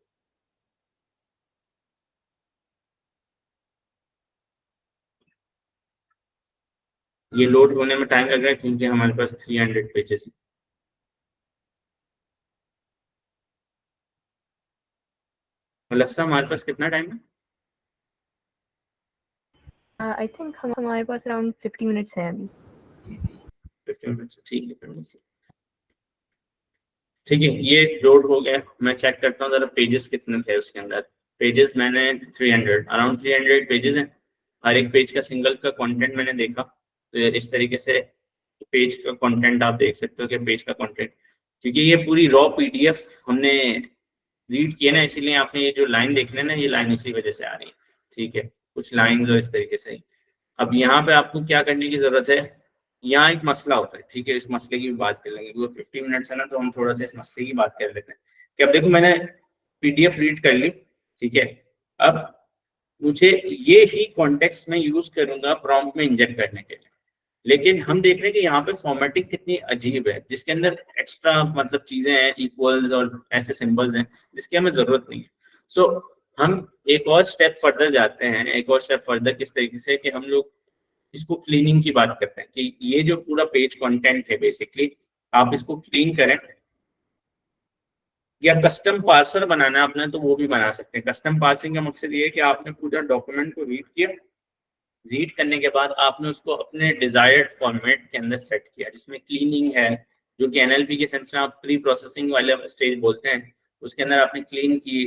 S1: ये लोड होने में टाइम लग रहा है क्योंकि हमारे पास 300 पेजेस है। मतलब सर हमारे पास कितना टाइम है?
S2: I think हमारे पास around 50 minutes है अभी।
S1: 15 मिनट, ठीक है, ठीक है, ये लोड हो गया। मैं चेक करता हूँ जरा पेजेस कितने थे उसके अंदर। पेजेस मैंने 300, अराउंड 300 पेजेस हैं। हर एक पेज का सिंगल का कंटेंट मैंने देखा, तो इस तरीके से पेज का कंटेंट आप देख सकते हो कि पेज का कंटेंट, क्योंकि ये पूरी रॉ पीडीएफ हमने रीड किया ना, इसीलिए आपने ये जो लाइन देख रहे हैं ना, ये लाइन इसी वजह से आ रही है, ठीक है, कुछ लाइंस और इस तरीके से। अब यहाँ पे आपको क्या करने की जरूरत है, यहाँ एक मसला होता है, ठीक है, इस मसले की भी बात कर लेंगे क्योंकि 50 मिनट्स है ना, तो हम थोड़ा सा इस मसले की बात कर लेते हैं कि अब देखो मैंने पीडीएफ रीड कर ली, ठीक है, अब मुझे ये ही कॉन्टेक्स्ट में यूज करूंगा प्रॉम्प्ट में इंजेक्ट करने के लिए, लेकिन हम देख रहे हैं कि यहाँ पे फॉर्मेटिंग कितनी अजीब है, जिसके अंदर एक्स्ट्रा मतलब चीजें हैं, इक्वल्स और ऐसे सिंबल्स हैं जिसकी हमें जरूरत नहीं है। सो हम एक और स्टेप फर्दर जाते हैं, एक और स्टेप फर्दर किस तरीके से कि हम लोग इसको क्लीनिंग की बात करते हैं कि ये जो पूरा पेज कंटेंट है बेसिकली आप इसको क्लीन करें, या कस्टम पार्सर बनाना है अपना तो वो भी बना सकते हैं। कस्टम पार्सिंग का मकसद ये है कि आपने पूरा डॉक्यूमेंट को रीड किया, रीड करने के बाद आपने उसको अपने डिजायर्ड फॉर्मेट के अंदर सेट किया, जिसमें क्लीनिंग है, जो कि एनएलपी के सेंस में आप प्री प्रोसेसिंग वाले स्टेज बोलते हैं, उसके अंदर आपने क्लीन की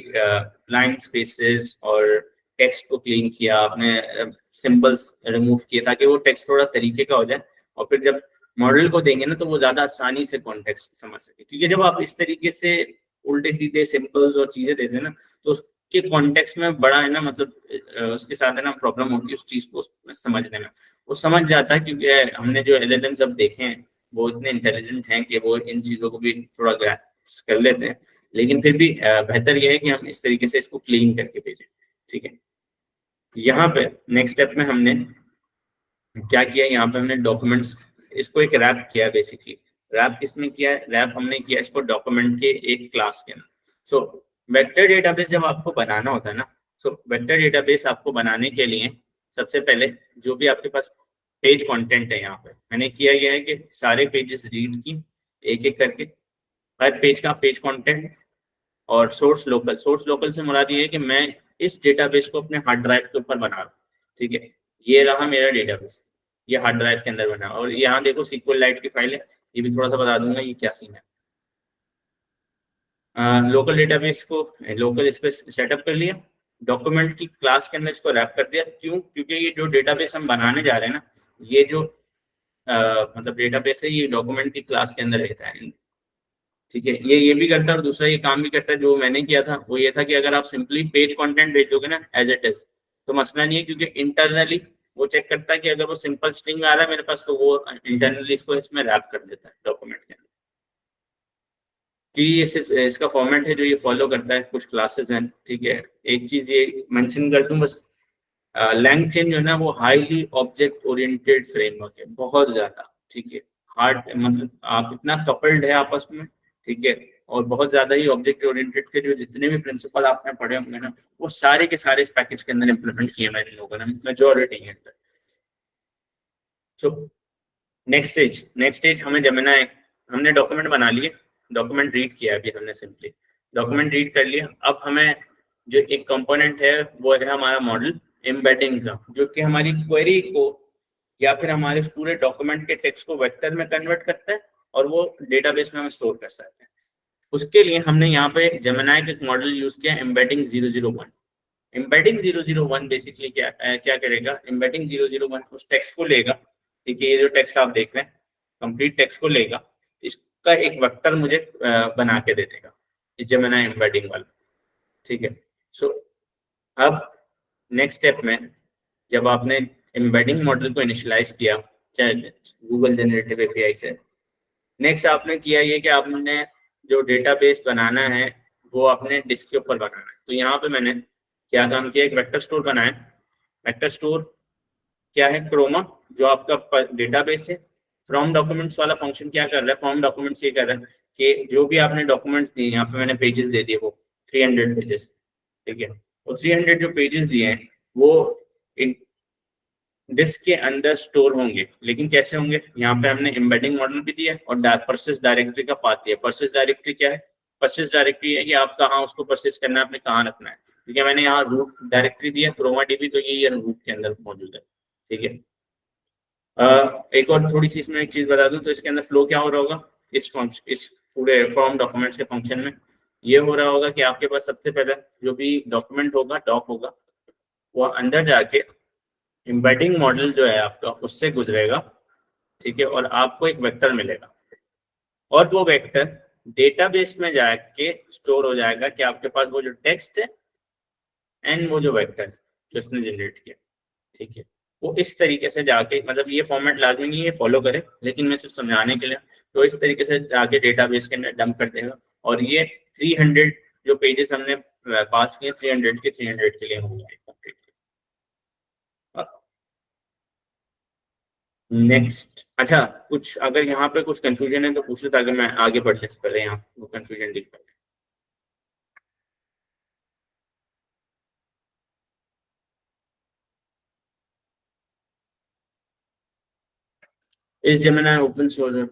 S1: लाइन स्पेसेस और टेक्स्ट को क्लीन किया, आपने सिंबल्स रिमूव किए ताकि वो टेक्स्ट थोड़ा तरीके का हो जाए, और फिर जब मॉडल को देंगे ना तो वो ज्यादा आसानी से कॉन्टेक्स्ट समझ सके, क्योंकि जब आप इस तरीके से उल्टे सीधे सिंबल्स और चीजें देते हैं ना, तो के कॉन्टेक्स्ट में बड़ा है ना, मतलब उसके साथ है ना प्रॉब्लम होती है उस चीज को समझने में। वो समझ जाता है क्योंकि हमने जो एलएलएम सब देखे हैं वो इतने इंटेलिजेंट हैं कि वो इन चीजों को भी थोड़ा ग्रैस्प कर लेते हैं, लेकिन फिर भी बेहतर यह है कि हम इस तरीके से इसको क्लीन करके भेजें, ठीक है। यहाँ पे नेक्स्ट स्टेप में हमने क्या किया, यहाँ पे हमने डॉक्यूमेंट्स, इसको एक रैप किया बेसिकली। रैप किसमें किया है, रैप हमने किया इसको डॉक्यूमेंट के एक क्लास के अंदर। सो वेक्टर डेटाबेस जब आपको बनाना होता है ना, सो वेक्टर डेटाबेस आपको बनाने के लिए सबसे पहले जो भी आपके पास पेज कंटेंट है, यहाँ पे मैंने किया गया है कि सारे पेजेस रीड की एक एक करके, हर पेज का पेज कंटेंट, और सोर्स लोकल। सोर्स लोकल से मुराद ये है कि मैं इस डेटाबेस को अपने हार्ड ड्राइव के ऊपर बना रहा हूँ, ठीक है, ये रहा मेरा डेटाबेस, ये हार्ड ड्राइव के अंदर बना, और यहाँ देखो SQL लाइट की फाइल है, ये भी थोड़ा सा बता दूंगा ये क्या सीन है। लोकल डेटाबेस को लोकल इस पे सेटअप कर लिया, डॉक्यूमेंट की क्लास के अंदर इसको रैप कर दिया। क्यों? क्योंकि ये जो डेटाबेस हम बनाने जा रहे हैं ना, ये जो मतलब डेटाबेस है ये डॉक्यूमेंट की क्लास के अंदर रहता है, ठीक है, ये भी करता है। और दूसरा ये काम भी करता है जो मैंने किया था, वो ये था कि अगर आप सिंपली पेज कंटेंट भेज दोगे ना एज इट इज, तो मसला नहीं है, क्योंकि इंटरनली वो चेक करता है कि अगर वो सिंपल स्ट्रिंग आ रहा है मेरे पास, तो वो इंटरनली इसको इसमें रैप कर देता है डॉक्यूमेंट के अंदर। कि ये सिर्फ इसका फॉर्मेट है जो ये फॉलो करता है, कुछ क्लासेस हैं, ठीक है। एक चीज ये मेंशन कर दूं बस, LangChain जो है ना वो हाईली ऑब्जेक्ट ओरिएंटेड फ्रेमवर्क है, बहुत ज्यादा, ठीक है। हार्ड मतलब आप इतना कपल्ड है आपस में, ठीक है, और बहुत ज्यादा ही ऑब्जेक्ट ओरिएंटेड के जो जितने भी प्रिंसिपल आपने पढ़े होंगे ना, वो सारे के सारे इस पैकेज के अंदर इम्प्लीमेंट किए हैं इन लोगों ने, मेजोरिटी के अंदर। सो नेक्स्ट स्टेज हमें जमना है, हमने डॉक्यूमेंट बना लिए, डॉक्यूमेंट रीड किया अभी हमने, सिंपली डॉक्यूमेंट रीड कर लिया। अब हमें जो एक कंपोनेंट है वो है हमारा मॉडल एम्बेडिंग का, जो कि हमारी क्वेरी को या फिर हमारे पूरे डॉक्यूमेंट के टेक्स्ट को वेक्टर में कन्वर्ट करता है और वो डेटाबेस में हम स्टोर कर सकते हैं। उसके लिए हमने यहाँ पे जेमिनी का एक मॉडल यूज किया, एम्बेडिंग 001। एम्बेडिंग 001 बेसिकली क्या करेगा, एम्बेडिंग 001 उस टेक्स्ट को लेगा, ठीक है, ये जो टेक्स्ट आप देख रहे हैं कंप्लीट टेक्स्ट को लेगा, इसका एक वेक्टर मुझे बना के दे देगा, जेमिनी एम्बेडिंग वाला, ठीक है। सो अब नेक्स्ट स्टेप में जब आपने एम्बेडिंग मॉडल को इनिशियलाइज किया चाहे गूगल जनरेटिव एपीआई से, नेक्स्ट आपने किया ये कि आपने जो डेटाबेस बनाना है वो आपने डिस्क के ऊपर बनाना है। तो यहाँ पे मैंने क्या काम किया, एक वेक्टर स्टोर बनाया। वेक्टर स्टोर क्या है, क्रोमा जो आपका डेटाबेस है। फ्रॉम डॉक्यूमेंट्स वाला फंक्शन क्या कर रहा है, फ्रॉम डॉक्यूमेंट्स ये कर रहा है कि जो भी आपने डॉक्यूमेंट्स दिए, यहाँ पे मैंने पेजेस दे दिए वो 300 पेजेस, ठीक है। वो 300 जो पेजेस दिए हैं वो डिस्क के अंदर स्टोर होंगे, लेकिन कैसे होंगे, यहाँ पे हमने एम्बेडिंग मॉडल भी दिया और पर्सिस्ट डायरेक्टरी का पाथ दिया। पर्सिस्ट डायरेक्टरी क्या है, पर्सिस्ट डायरेक्टरी है कि आप कहाँ उसको पर्सिस्ट करना है, आपने कहाँ रखना है, ठीक है। मैंने यहाँ रूट डायरेक्टरी दिया क्रोमा डीबी, तो ये रूट के अंदर मौजूद है, ठीक है। एक और थोड़ी सी इसमें एक चीज बता दूं, तो इसके अंदर फ्लो क्या हो रहा होगा, इस पूरे फॉर्म डॉक्यूमेंट्स के फंक्शन में ये हो रहा होगा कि आपके पास सबसे पहले जो भी डॉक्यूमेंट होगा, डॉक होगा, वो अंदर जाके एम्बेडिंग मॉडल जो है आपका उससे गुजरेगा, ठीक है, और आपको एक वेक्टर मिलेगा, और वो वेक्टर डेटाबेस में जाके स्टोर हो जाएगा कि आपके पास वो जो टेक्स्ट है एंड वो जो वेक्टर जो इसने जनरेट किया, ठीक है, वो इस तरीके से जाके, मतलब ये फॉर्मेट लाजमी नहीं है फॉलो करे, लेकिन मैं सिर्फ समझाने के लिए, तो इस तरीके से जाके डेटाबेस के अंदर डंप कर देगा, और ये 300 जो पेजेस हमने पास किए 300 के 300 के लिए होंगे। नेक्स्ट, अच्छा कुछ अगर यहाँ पे कुछ कंफ्यूजन है तो पूछ लो, ताकि मैं आगे बढ़ने से पहले यहाँ वो कंफ्यूजन डील कर। इस Gemini open source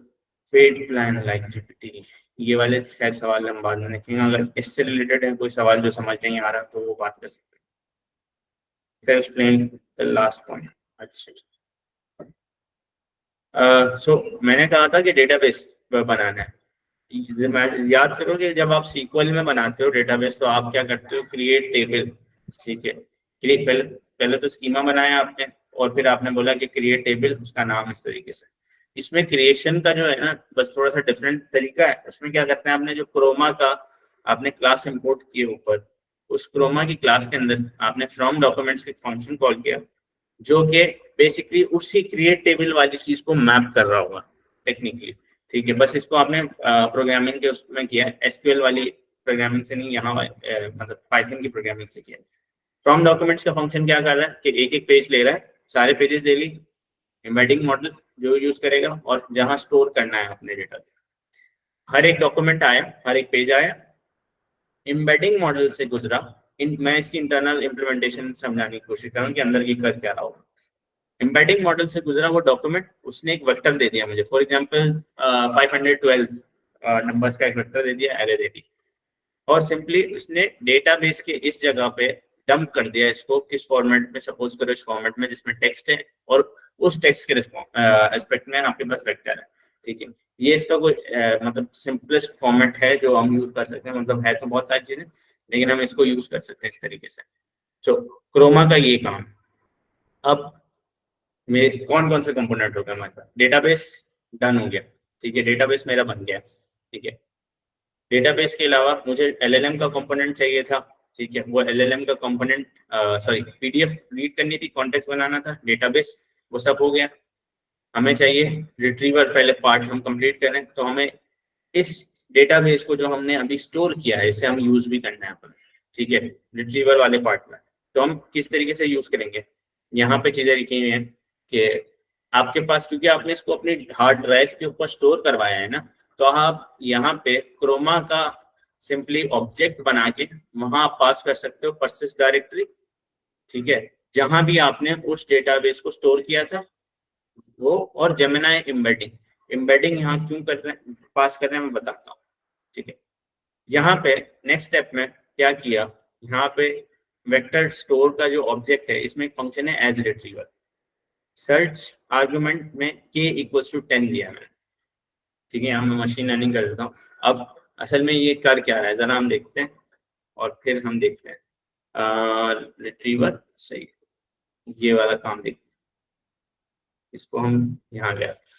S1: paid plan like GPT, ये वाले खैर सवाल हम बाद में देखेंगे, अगर इससे रिलेटेड है कोई सवाल जो समझ नहीं आ रहा तो वो बात कर सकते हैं। Sir explain the last point. अच्छा, सो मैंने कहा था कि डेटाबेस बनाना है। याद करो कि जब आप सीक्वल में बनाते हो डेटाबेस तो आप क्या करते हो, क्रिएट टेबल, ठीक है। क्रिएट पहले पहले तो स्कीमा बनाया आपने, और फिर आपने बोला कि क्रिएट टेबल, उसका नाम इस तरीके से। इसमें क्रिएशन का जो है ना बस थोड़ा सा डिफरेंट तरीका है। उसमें क्या करते हैं, आपने जो क्रोमा का आपने क्लास इंपोर्ट किए ऊपर, उस क्रोमा की क्लास के अंदर आपने फ्रॉम डॉक्यूमेंट्स के फंक्शन कॉल किया, जो कि बेसिकली उसी क्रिएट टेबल वाली चीज को मैप कर रहा होगा टेक्निकली, ठीक है। बस इसको आपने प्रोग्रामिंग के उसमें किया है, एसक्यूएल वाली प्रोग्रामिंग से नहीं, यहाँ मतलब पाइथन की प्रोग्रामिंग से किया है। फ्रॉम डॉक्यूमेंट्स का फंक्शन क्या कर रहा है कि एक एक पेज ले रहा है, सारे पेजेस ले ली, एम्बेडिंग मॉडल जो यूज करेगा, और जहां स्टोर करना है अपने डेटा, हर एक डॉक्यूमेंट आया, हर एक पेज आया, एम्बेडिंग मॉडल से गुजरा। मैं इसकी इंटरनल इम्प्लीमेंटेशन समझाने की कोशिश करूँ कि अंदर की कर क्या रहा होगा। एम्बेडिंग मॉडल से गुजरा वो डॉक्यूमेंट, उसने एक वेक्टर दे दिया मुझे, फॉर एग्जांपल 512 नंबर्स का एक वेक्टर दे दिया, एरे दे दी, और सिंपली उसने डेटाबेस के इस जगह पे डंप कर दिया इसको, किस फॉर्मेट में, सपोज करो इस फॉर्मेट में जिसमें टेक्स्ट है, और उस टेक्स्ट के एस्पेक्ट में आपके पास वेक्टर है, ठीक है। ये इसका कोई मतलब सिंपलेस्ट फॉर्मेट है जो हम यूज कर सकते हैं, मतलब है तो बहुत सारी चीजें, लेकिन हम इसको यूज कर सकते हैं इस तरीके से। तो क्रोमा का ये काम। अब में कौन कौन से कंपोनेंट हो गए हमारे पास, डेटाबेस डन हो गया, ठीक है, डेटाबेस मेरा बन गया, ठीक है। डेटाबेस के अलावा मुझे एलएलएम का कंपोनेंट चाहिए था, ठीक है, वो एलएलएम का कंपोनेंट सॉरी पीडीएफ रीड करनी थी, कॉन्टेक्स्ट बनाना था, डेटाबेस वो सब हो गया। हमें चाहिए रिट्रीवर, पहले पार्ट हम कंप्लीट करें, तो हमें इस डेटाबेस को जो हमने अभी स्टोर किया है इसे हम यूज भी करना है अपन, ठीक है, रिट्रीवर वाले पार्ट में। तो हम किस तरीके से यूज करेंगे, यहाँ पे चीजें लिखी हुई हैं कि आपके पास, क्योंकि आपने इसको अपनी हार्ड ड्राइव के ऊपर स्टोर करवाया है ना, तो आप यहाँ पे क्रोमा का सिंपली ऑब्जेक्ट बना के वहां आप पास कर सकते हो पर्सिस्ट डायरेक्टरी, ठीक है, जहां भी आपने उस डेटाबेस को स्टोर किया था वो, और जेमिनी एम्बेडिंग। एम्बेडिंग यहाँ क्यों कर रहे हैं, पास कर रहे हैं, मैं बताता हूँ, ठीक है। यहाँ पे नेक्स्ट स्टेप में क्या किया, यहाँ पे वेक्टर स्टोर का जो ऑब्जेक्ट है इसमें एक फंक्शन है एज रिट्रीवर, सर्च आर्गुमेंट में k = 10 दिया मैंने, ठीक है। यहाँ मैं मशीन लर्निंग कर देता हूँ। अब असल में ये कर क्या रहा है जरा हम देखते हैं और फिर हम देखते हैं। रिट्रीवर सही, ये वाला काम देखते हैं, इसको हम यहाँ ले आते हैं।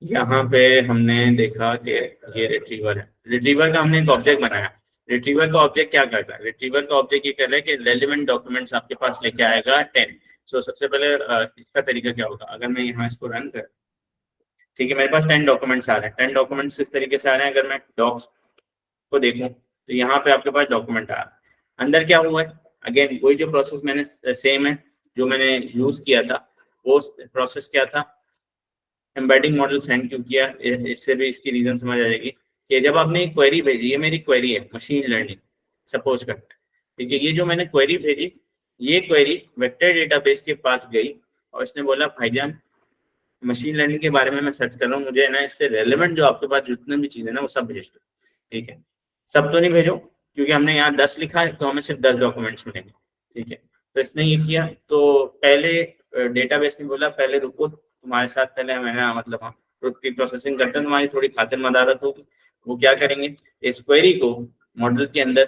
S1: यहाँ पे हमने देखा कि ये रिट्रीवर है, रिट्रीवर का हमने एक ऑब्जेक्ट बनाया। रिट्रीवर का ऑब्जेक्ट क्या करता है, रिट्रीवर का ऑब्जेक्ट ये कर रहा है कि रेलिवेंट डॉक्यूमेंट्स आपके पास लेके आएगा 10। सो सबसे पहले इसका तरीका क्या होगा, अगर मैं यहाँ इसको रन कर, ठीक है, मेरे पास 10 डॉक्यूमेंट्स आ रहे हैं। 10 डॉक्यूमेंट्स इस तरीके से आ रहे हैं, अगर मैं डॉक्स को देखूं तो यहाँ पे आपके पास डॉक्यूमेंट आ रहा है। अंदर क्या हुआ है, अगेन वही जो प्रोसेस मैंने सेम है जो मैंने यूज किया था, वो प्रोसेस क्या था, एम्बेडिंग मॉडल सेंड क्यों किया, इससे भी इसकी रीजन समझ आ जाएगी कि जब आपने एक क्वेरी भेजी, ये मेरी क्वेरी है मशीन लर्निंग सपोज करते हैं, ठीक है, ये जो मैंने क्वेरी भेजी, ये क्वेरी वेक्टर डेटाबेस के पास गई और इसने बोला भाईजान मशीन लर्निंग के बारे में मैं सर्च कर रहा हूँ, मुझे ना इससे रेलेवेंट जो आपके पास जितने भी चीजें ना वो सब भेज दो। ठीक है, सब तो नहीं भेजो क्योंकि हमने यहाँ 10 लिखा है तो हमें सिर्फ 10 डॉक्यूमेंट्स मिलेंगे। ठीक है, तो इसने ये किया, तो पहले डेटाबेस ने बोला पहले रुको, तुम्हारे साथ पहले मैंने मतलब हम प्री प्रोसेसिंग करते हैं, तुम्हारी थोड़ी खातिर मदारत होगी। वो क्या करेंगे, इस क्वेरी को मॉडल के अंदर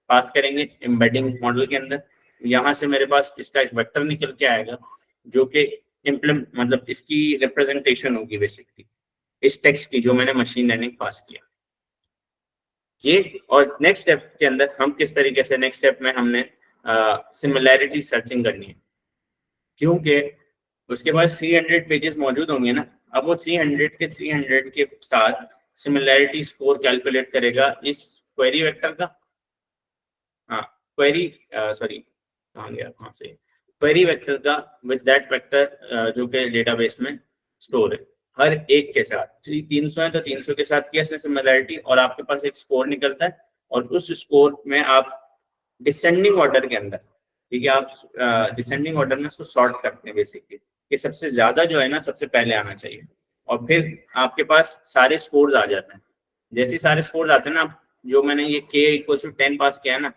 S1: पास करेंगे, एम्बेडिंग मॉडल के अंदर, यहाँ से मेरे पास इसका एक वेक्टर निकल के आएगा जो कि इम्प्लीमेंट मतलब इसकी रिप्रेजेंटेशन होगी बेसिकली इस टेक्स्ट की जो मैंने मशीन लर्निंग पास किया ये। और नेक्स्ट स्टेप के अंदर हम किस तरीके से, नेक्स्ट स्टेप में हमने सिमिलैरिटी सर्चिंग करनी है क्योंकि उसके पास 300 पेजेस मौजूद होंगे ना। अब वो 300 के साथ सिमिलैरिटी स्कोर कैलकुलेट करेगा इस क्वेरी वेक्टर का, हाँ क्वेरी सॉरी कहाँ गया, कहाँ से, क्वेरी वेक्टर का विद दैट वेक्टर जो कि डेटाबेस में स्टोर है, हर एक के साथ 300 है तो 300 के साथ किया इसने सिमिलैरिटी, और आपके पास एक स्कोर निकलता है और उस स्कोर में आप डिसेंडिंग ऑर्डर के अंदर, ठीक है, आप डिसेंडिंग ऑर्डर में उसको सॉर्ट करते हैं बेसिकली कि सबसे ज्यादा जो है ना सबसे पहले आना चाहिए, और फिर आपके पास सारे स्कोर्स आ जाते हैं। जैसे ही सारे स्कोर्स आते हैं ना, जो मैंने ये k = 10 पास किया है ना,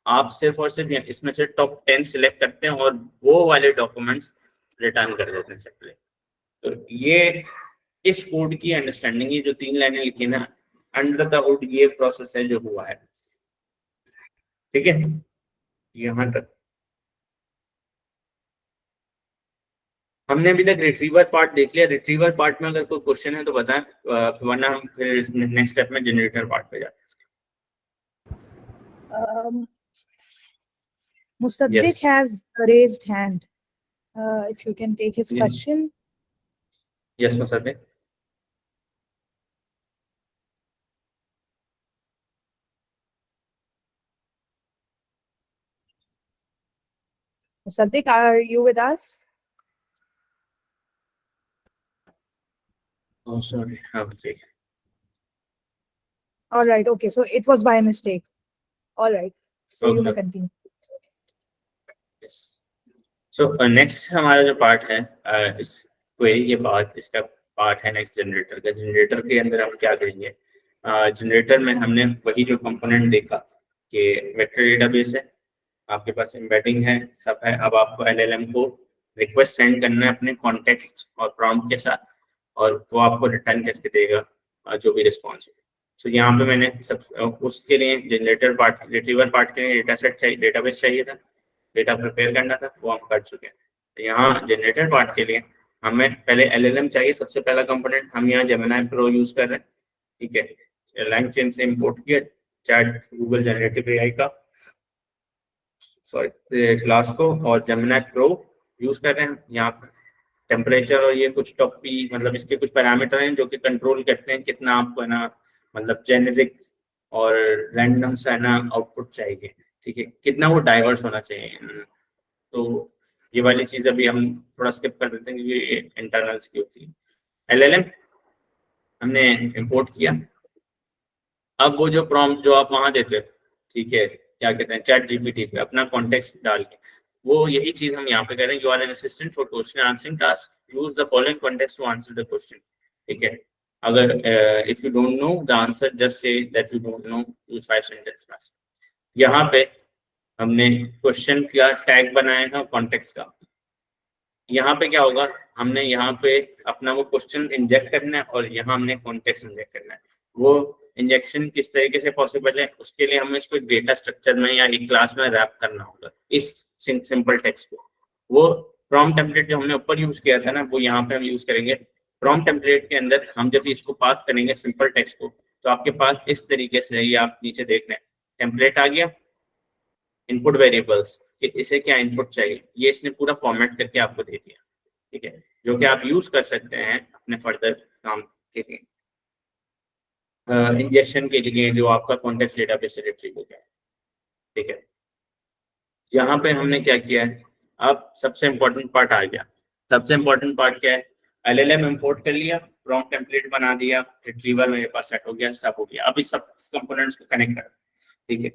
S1: आप सिर्फ और सिर्फ इसमें से टॉप 10 सिलेक्ट करते हैं और वो वाले डॉक्यूमेंट्स रिटर्न कर देते हैं सबसे। तो ये इस कोड की अंडरस्टैंडिंग, ये जो 3 लाइनें लिखी ना अंडर द हुड, ये प्रोसेस है जो हुआ है। ठीक है, यहाँ तक हमने अभी तक रिट्रीवर पार्ट देख लिया। रिट्रीवर पार्ट में अगर कोई क्वेश्चन है तो बताएं, वरना हम फिर नेक्स्ट स्टेप में जनरेटर पार्ट पे जाते हैं।
S3: Musaddiq
S1: Yes.
S3: has raised hand. If you can take his
S1: Yes.
S3: question.
S1: Yes, Musaddiq.
S3: Musaddiq, are you with us?
S1: Oh, sorry. Okay.
S3: All right. Okay. So it was by mistake. All right. So you may
S1: Okay.
S3: continue.
S1: Yes. So next हमारा जो part है इस query के बाद इसका part है next generator का। Generator के अंदर हम क्या करेंगे, जनरेटर में हमने वही जो कंपोनेंट देखा कि वेक्टर डेटाबेस है, आपके पास एम्बेडिंग है, सब है। अब आपको एलएलएम को रिक्वेस्ट सेंड करना है अपने कॉन्टेक्स्ट और प्रॉम्प्ट के साथ, और वो आपको रिटर्न करके देगा जो भी रिस्पॉन्स हो। सो यहाँ पे मैंने सब उसके लिए जनरेटर पार्ट, रिट्रीवर पार्ट के लिए डेटा सेट चाहिए, डेटाबेस चाहिए था, डेटा प्रिपेयर करना था, वो हम कर चुके हैं। तो यहाँ जनरेटर पार्ट के लिए हमें पहले एलएलएम चाहिए, सबसे पहला कंपोनेंट हम यहाँ जेमिनी प्रो यूज कर रहे हैं। ठीक है, लैंग चेन से इंपोर्ट किया चैट गूगल जनरेटिव एआई का सॉरी क्लास को, और जेमिनी प्रो यूज कर रहे हैं। यहाँ पर टेम्परेचर और ये कुछ टॉपी मतलब इसके कुछ पैरामीटर हैं जो कि कंट्रोल करते हैं कितना आपको है ना मतलब जेनेरिक और रैंडम सा है ना आउटपुट चाहिए। ठीक है, कितना वो डाइवर्स होना चाहिए। तो ये वाली चीज अभी हम थोड़ा स्किप कर देते हैं क्योंकि इंटरनल्स की होती है। एलएलएम हमने इंपोर्ट किया। अब वो जो प्रॉम्प्ट जो आप वहां देते हो, ठीक है, क्या कहते हैं चैट जीपीटी पे अपना कॉन्टेक्स्ट डाल के, वो यही चीज हम यहाँ पे कह रहे हैं। You are an assistant for question answering task, use the following context to answer the question. ठीक है, अगर if you don't know the answer just say that you don't know, use 5 sentence class. यहाँ पे हमने question का tag बनाया है context का, यहाँ पे क्या होगा, हमने यहाँ पे अपना वो क्वेश्चन इंजेक्ट करना है और यहाँ हमने कॉन्टेक्स्ट इंजेक्ट करना है। वो इंजेक्शन किस तरीके से पॉसिबल है, उसके लिए हमें इसको डेटा स्ट्रक्चर में या एक क्लास में रैप करना होगा इस सिंपल टेक्स्ट को। वो प्रॉम्प्ट टेम्पलेट जो हमने ऊपर यूज किया था ना, वो यहाँ पे हम यूज करेंगे। प्रॉम्प्ट टेम्पलेट के अंदर हम जब इसको पास करेंगे सिंपल टेक्स्ट को, तो आपके पास इस तरीके से, ये आप नीचे देख रहे हैं, टेम्पलेट आ गया, इनपुट वेरिएबल्स कि इसे क्या इनपुट चाहिए, ये इसने पूरा फॉर्मेट करके आपको दे दिया। ठीक है, जो कि आप यूज कर सकते हैं अपने फर्दर काम के लिए, इंजेक्शन के लिए, जो आपका कॉन्टेक्स्ट डेटाबेस से रिट्रीव हो गया। ठीक है, यहाँ पे हमने क्या किया है, अब सबसे इम्पोर्टेंट पार्ट आ गया। सबसे इम्पोर्टेंट पार्ट क्या है, LLM इंपोर्ट कर लिया, प्रॉम्प्ट टेम्पलेट बना दिया, रिट्रीवर मेरे पास सेट हो गया, सब हो गया। अब इस सब कंपोनेंट्स को कनेक्ट कर। ठीक है,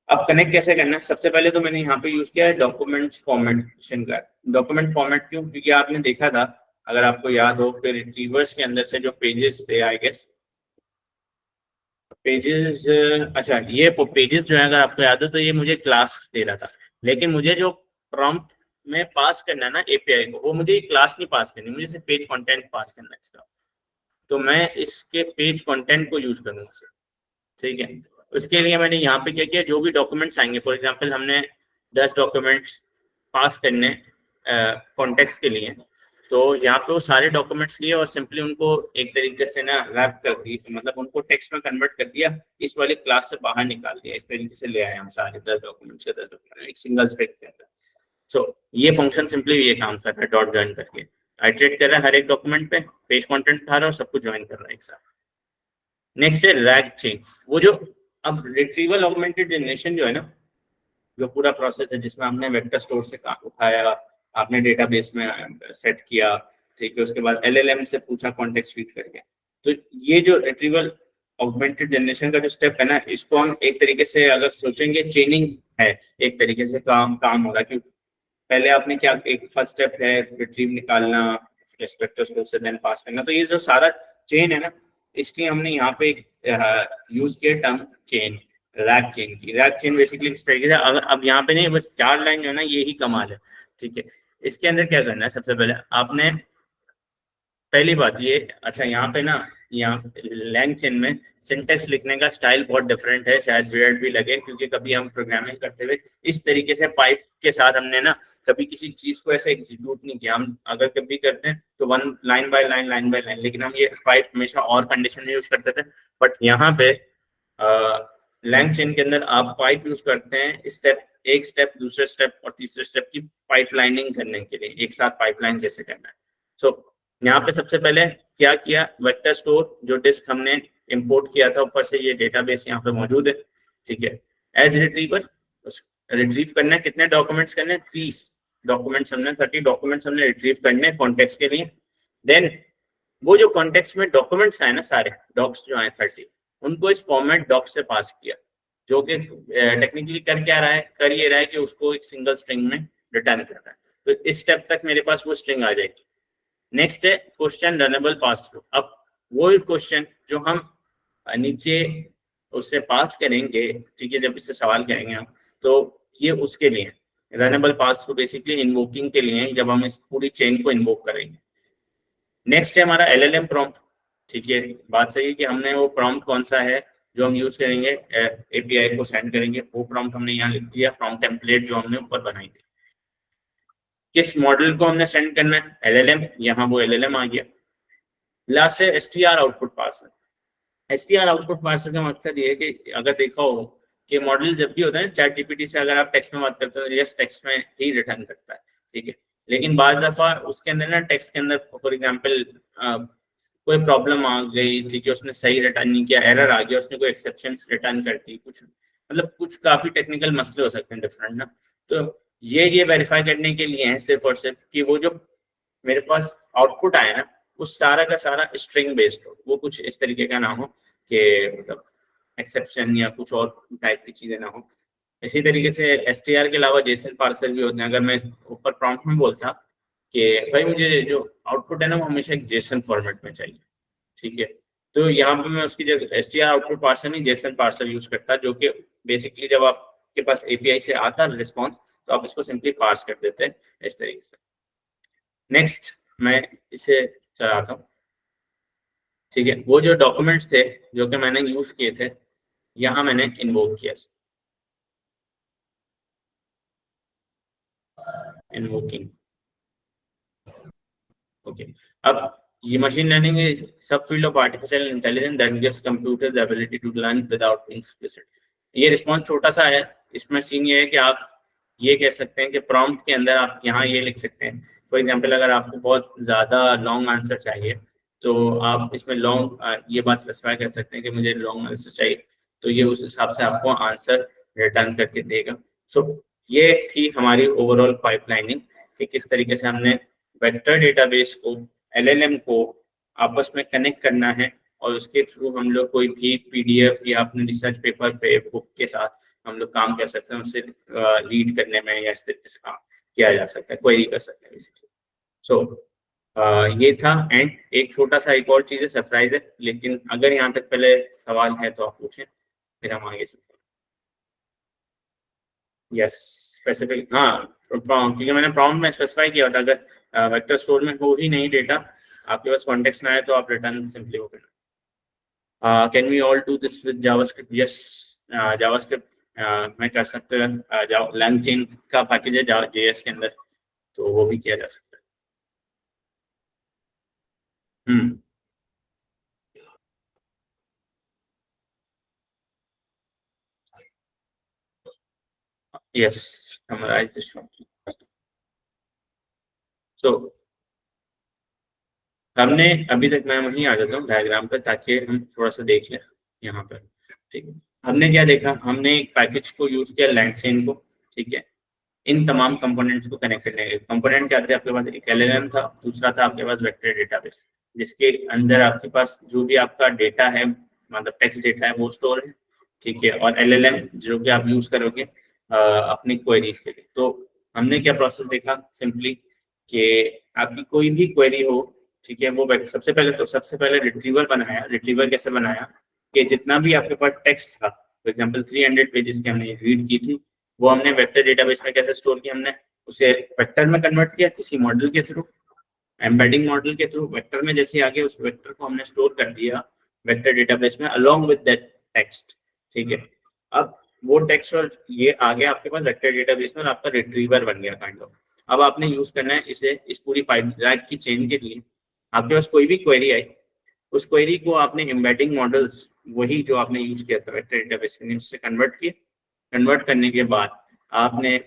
S1: अब कनेक्ट कैसे करना है, सबसे पहले तो मैंने यहाँ पे यूज किया है डॉक्यूमेंट फॉर्मेशन का। डॉक्यूमेंट फॉर्मेट क्यों, क्योंकि आपने देखा था, अगर आपको याद हो, कि रिट्रीवर्स के अंदर से जो पेजेस थे, आई गेस पेजेस, अच्छा ये पेजेस जो है, अगर आपको याद हो तो ये मुझे क्लास दे रहा था, लेकिन मुझे जो प्रॉम्प्ट में पास करना है ना एपीआई को, वो मुझे क्लास नहीं पास करनी, मुझे सिर्फ पेज कंटेंट पास करना है इसका। तो मैं इसके पेज कंटेंट को यूज करूंगा। ठीक है, उसके लिए मैंने यहाँ पे क्या किया, जो भी डॉक्यूमेंट्स आएंगे, फॉर एग्जांपल हमने 10 डॉक्यूमेंट्स पास करने कॉन्टेक्स्ट के लिए, तो यहाँ पे वो सारे डॉक्यूमेंट्स लिए और सिंपली उनको एक तरीके से ना रैप कर दी, मतलब उनको टेक्स्ट में कन्वर्ट कर दिया, इस वाले क्लास से बाहर निकाल दिया, इस तरीके से ले आए हम सारे 10 डॉक्यूमेंट्स के 10 डॉक्यूमेंट एक सिंगल स्ट्रिंग के अंदर। सो ये फंक्शन सिंपली ये काम कर रहा है, डॉट ज्वाइन करके आइटरेट कर रहा है हर एक डॉक्यूमेंट पे, पेज कंटेंट उठा रहा है और सबको ज्वाइन कर रहा है एक साथ। नेक्स्ट है रैग चेन। वो जो अब रिट्रीवल ऑगमेंटेड जनरेशन जो है ना, जो पूरा प्रोसेस है जिसमें हमने वेक्टर स्टोर से उठाया, आपने डेटाबेस में सेट किया, ठीक है, उसके बाद LLM से पूछा कॉन्टेक्स्ट फीड करके, तो ये जो रिट्रीवल ऑगमेंटेड जनरेशन का जो स्टेप है ना, इसको हम एक तरीके से अगर सोचेंगे चेनिंग है, एक तरीके से काम हो रहा है। क्योंकि पहले आपने क्या, एक फर्स्ट स्टेप है रिट्रीव निकालना, वेक्टर स्टोर से देन पास करना, तो ये जो सारा चेन है ना, इसलिए हमने यहाँ पे यूज किया टर्म चेन, रैग चेन की। रैग चेन बेसिकली इस तरीके से, अब यहाँ पे नहीं, बस 4 लाइन जो है ना, ये ही कमाल है। ठीक है, इसके अंदर क्या करना है, सबसे पहले आपने पहली बात ये, अच्छा यहाँ पे ना, यहाँ लैंग चेन में सिंटेक्स लिखने का स्टाइल बहुत डिफरेंट है, शायद वियर्ड भी लगे, क्योंकि कभी हम प्रोग्रामिंग करते हुए इस तरीके से पाइप के साथ हमने ना कभी किसी चीज को ऐसे एग्जीक्यूट नहीं किया। हम अगर कभी करते हैं तो वन लाइन बाय लाइन, लेकिन हम ये पाइप हमेशा और कंडीशन में यूज करते थे। बट यहाँ पे लैंग चेन के अंदर आप पाइप यूज करते हैं, एक स्टेप दूसरे स्टेप और तीसरे स्टेप की पाइपलाइनिंग करने के लिए, एक साथ पाइपलाइन कैसे करना है। सो यहाँ पे सबसे पहले क्या किया, वेक्टर स्टोर जो डिस्क हमने इंपोर्ट किया था ऊपर से, ये डेटाबेस यहाँ पे मौजूद है। ठीक है, एज रिट्रीवर रिट्रीव करना है, कितने डॉक्यूमेंट्स करने, 30 डॉक्यूमेंट्स हमने 30 डॉक्यूमेंट्स हमने रिट्रीव करने कॉन्टेक्स्ट के लिए। देन वो जो कॉन्टेक्स्ट में डॉक्यूमेंट्स आए ना, सारे डॉक्स जो आए 30, उनको इस फॉर्मेट डॉक से पास किया, जो कि टेक्निकली कर क्या रहा है, कर ये रहा है कि उसको एक सिंगल स्ट्रिंग में रिटर्न कर रहा है। तो इस स्टेप तक मेरे पास वो स्ट्रिंग आ जाएगी। नेक्स्ट है क्वेश्चन रनेबल पास थ्रू। अब वो क्वेश्चन जो हम नीचे उससे पास करेंगे, ठीक है, जब इससे सवाल करेंगे हम, तो ये उसके लिए runnable pass through basically invoking के लिए, जब हम इस पूरी चेन को इन्वोक करेंगे। नेक्स्ट है हमारा LLM प्रॉम्प्ट। ठीक है, बात सही है कि हमने वो प्रॉम्प्ट कौन सा है जो हम यूज करेंगे, एपीआई को सेंड करेंगे, वो प्रॉम्प्ट हमने यहाँ लिख दिया, प्रॉम्प्ट टेम्पलेट जो हमने ऊपर बनाई थी। किस मॉडल को हमने सेंड करना है, LLM, यहाँ वो LLM आ गया। लास्ट है STR output parser. STR output parser का मकसद ये है कि अगर देखा हो कि मॉडल जब भी होता है चैट जीपीटी से, अगर आप टेक्स्ट में बात करते हो तो यस टेक्स्ट में ही रिटर्न करता है। ठीक है, लेकिन बाद दफा उसके अंदर ना, टेक्स्ट के अंदर फॉर एग्जाम्पल कोई प्रॉब्लम आ गई, ठीक है, उसने सही रिटर्न नहीं किया, एरर आ गया, उसने कोई एक्सेप्शन रिटर्न कर दी, कुछ मतलब कुछ काफी टेक्निकल मसले हो सकते हैं डिफरेंट ना। तो ये वेरीफाई करने के लिए है सिर्फ और सिर्फ कि वो जो मेरे पास आउटपुट आया ना, वो सारा का सारा स्ट्रिंग बेस्ड हो, वो कुछ इस तरीके का ना हो कि मतलब एक्सेप्शन या कुछ और टाइप की चीजें ना हो। इसी तरीके से STR के अलावा जेसन पार्सर भी होते हैं। अगर मैं ऊपर प्रॉम्प्ट में बोलता कि भाई मुझे जो आउटपुट है ना, वो हमेशा एक जेसन फॉर्मेट में चाहिए, ठीक है, तो यहाँ पे मैं उसकी जगह STR आउटपुट पार्सर नहीं, जेसन पार्सर यूज करता, जो कि बेसिकली जब आपके पास API से आता है रिस्पॉन्स, तो आप इसको सिंपली पार्स कर देते हैं इस तरीके से। नेक्स्ट मैं इसे चलाता हूँ, ठीक है। वो जो डॉक्यूमेंट्स थे जो कि मैंने यूज किए थे, यहाँ मैंने इन्वोक किया, इन्वोकिंग, ओके। अब ये machine learning is sub field of artificial intelligence that gives computers the ability to learn without being explicit. ये रिस्पांस छोटा सा है, इसमें सीन ये है कि आप ये कह सकते हैं कि प्रॉम्प्ट के अंदर आप यहाँ ये लिख सकते हैं। फॉर एग्जांपल अगर आपको बहुत ज़्यादा लॉन्ग आंसर चाहिए तो आप इसमें लॉन्ग ये बात स्पेसिफाई कर सकते हैं कि मुझे लॉन्ग आंसर चाहिए, तो ये उस हिसाब से आपको आंसर रिटर्न करके देगा। सो ये थी हमारी ओवरऑल पाइपलाइनिंग कि किस तरीके से हमने वेक्टर डेटाबेस को, एलएलएम को आपस में कनेक्ट करना है और उसके थ्रू हम लोग कोई भी पीडीएफ या अपने रिसर्च पेपर पे बुक के साथ हम लोग काम कर सकते हैं, उससे रीड करने में या इस तरीके से काम किया जा सकता है, क्वेरी कर सकते हैं बेसिकली। सो ये था। एंड एक छोटा सा एक और चीज़ है, सरप्राइज है, लेकिन अगर यहाँ तक पहले सवाल है तो आप पूछें, फिर हम आगे चलते हैं। यस, स्पेसिफिक, हाँ प्रॉम्प्ट, क्योंकि मैंने प्रॉम्प्ट में स्पेसिफाई किया था अगर वेक्टर स्टोर में हो ही नहीं डेटा, आपके पास कॉन्टेक्स्ट ना आए तो आप रिटर्न सिंपली वो करना। Can we all do this with JavaScript? Yes, JavaScript में कर सकते हैं। लैंग चेन का पैकेज है JS के अंदर, तो वो भी किया जा सकता है। Yes, summarise this one. So हमने अभी तक, मैं वहीं आ जाता हूँ डायग्राम पे ताकि हम थोड़ा सा देख लें यहाँ पर, ठीक है। हमने क्या देखा, हमने एक पैकेज को यूज किया लैंडचेन को, ठीक है, इन तमाम कंपोनेंट्स को कनेक्ट करने के। कंपोनेंट क्या थे आपके पास? एक एलएलएम था, दूसरा था आपके पास वेक्टर डेटाबेस, जिसके अंदर आपके पास जो भी आपका डेटा है, मतलब टेक्स्ट डेटा है, वो स्टोर है, ठीक है, और एलएलएम जो कि आप यूज करोगे अपनी क्वेरीज के लिए। तो हमने क्या प्रोसेस देखा सिंपली कि आपकी कोई भी क्वेरी हो, ठीक है, वो सबसे पहले रिट्रीवर बनाया। रिट्रीवर कैसे बनाया कि जितना भी आपके पास टेक्स्ट था, फॉर एग्जांपल 300 पेजेस की हमने रीड की थी, वो हमने वेक्टर डेटाबेस में कैसे स्टोर किया, हमने उसे वेक्टर में कन्वर्ट किया किसी मॉडल के थ्रू, एम्बेडिंग मॉडल के थ्रू। वेक्टर में जैसे आगे उस वेक्टर को हमने स्टोर कर दिया वेक्टर डेटाबेस में अलोंग विद दैट टेक्स्ट, ठीक है। अब वो टेक्स्ट और ये आ गया आपके पास वेक्टर डेटाबेस में और आपका रिट्रीवर बन गया काइंड ऑफ। अब आपने यूज करना है इसे इस पूरी पाइपलाइन की चेन के लिए। आपके पास कोई भी क्वेरी आई, उस क्वेरी को आपने एम्बेडिंग मॉडल्स, वही जो आपने यूज किया था वेक्टर डेटाबेस में, उससे कन्वर्ट किए। कन्वर्ट करने के बाद आपने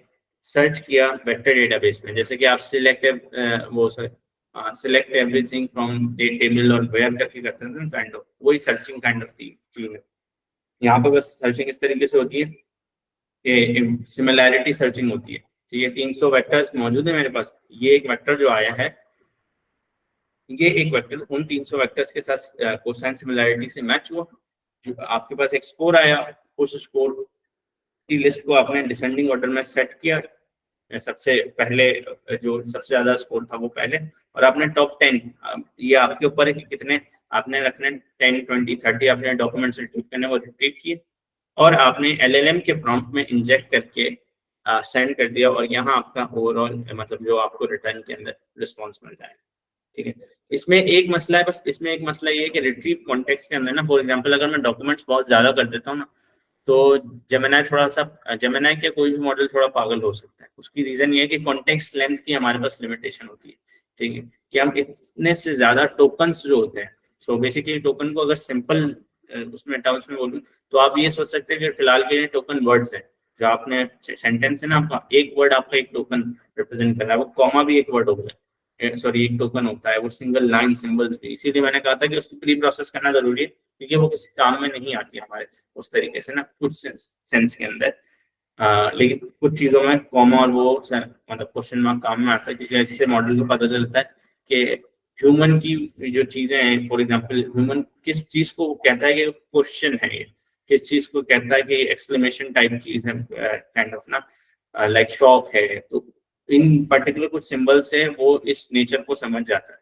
S1: सर्च किया वेक्टर डेटाबेस में, जैसे कि आप सिलेक्ट एवरीथिंग फ्रॉम टेबल और वेयर करके करते हैं काइंड ऑफ, वही सर्चिंग काइंड ऑफ चीज है। यहाँ पे बस सर्चिंग इस तरीके से होती है कि सिमिलैरिटी सर्चिंग होती है, ठीक है। 300 वेक्टर्स मौजूद है मेरे पास, ये एक वेक्टर जो आया है, ये एक वेक्टर उन 300 वेक्टर्स के साथ कोसाइन सिमिलैरिटी से मैच हुआ, जो आपके पास एक स्कोर आया, उस स्कोर की लिस्ट को आपने डिसेंडिंग ऑर्डर में सेट किया। सबसे पहले जो सबसे ज्यादा स्कोर था वो पहले, और आपने टॉप 10, ये आपके ऊपर है कि कितने आपने रखने, 10 20 30 आपने डॉक्यूमेंट्स रिट्रीव करने, वो रिट्रीव किए और आपने एलएलएम के प्रॉम्प्ट में इंजेक्ट करके सेंड कर दिया, और यहाँ आपका ओवरऑल मतलब जो आपको रिटर्न के अंदर रिस्पॉन्स मिल जाएगा, ठीक है। इसमें एक मसला है, बस इसमें एक मसला ये है कि रिट्रीव कॉन्टेक्स्ट के अंदर ना, फॉर एग्जांपल अगर मैं डॉक्यूमेंट्स बहुत ज्यादा कर देता हूँ ना, तो जेमिनाई के कोई भी मॉडल थोड़ा पागल हो सकता है। उसकी रीजन ये है कि कॉन्टेक्स्ट लेंथ की हमारे पास लिमिटेशन होती है, ठीक है, कि हम इतने से ज्यादा टोकन्स जो होते हैं, सो बेसिकली टोकन को अगर सिंपल उसमें टर्म्स में बोलूं तो आप ये सोच सकते हैं कि फिलहाल के लिए टोकन वर्ड्स है, जो आपने सेंटेंस है ना, आपका एक वर्ड आपका एक टोकन रिप्रेजेंट कर रहा है, वो कॉमा भी एक वर्ड हो गया, सॉरी एक टोकन होता है, वो सिंगल लाइन सिंबल्स भी। इसीलिए मैंने कहा था कि उसको प्री प्रोसेस करना जरूरी है, क्योंकि वो किसी काम में नहीं आती हमारे उस तरीके से ना, कुछ सेंस के अंदर। लेकिन कुछ चीजों में कॉमा और वो मतलब क्वेश्चन मार्क काम में आता है, क्योंकि इससे मॉडल को पता चलता है कि ह्यूमन की जो चीजें हैं, फॉर एग्जांपल ह्यूमन किस चीज को कहता है कि क्वेश्चन है, ये किस चीज को कहता है कि एक्सक्लेमेशन टाइप चीज है, काइंड ऑफ ना, लाइक शॉक है, तो इन पर्टिकुलर कुछ सिंबल्स है वो इस नेचर को समझ जाता है।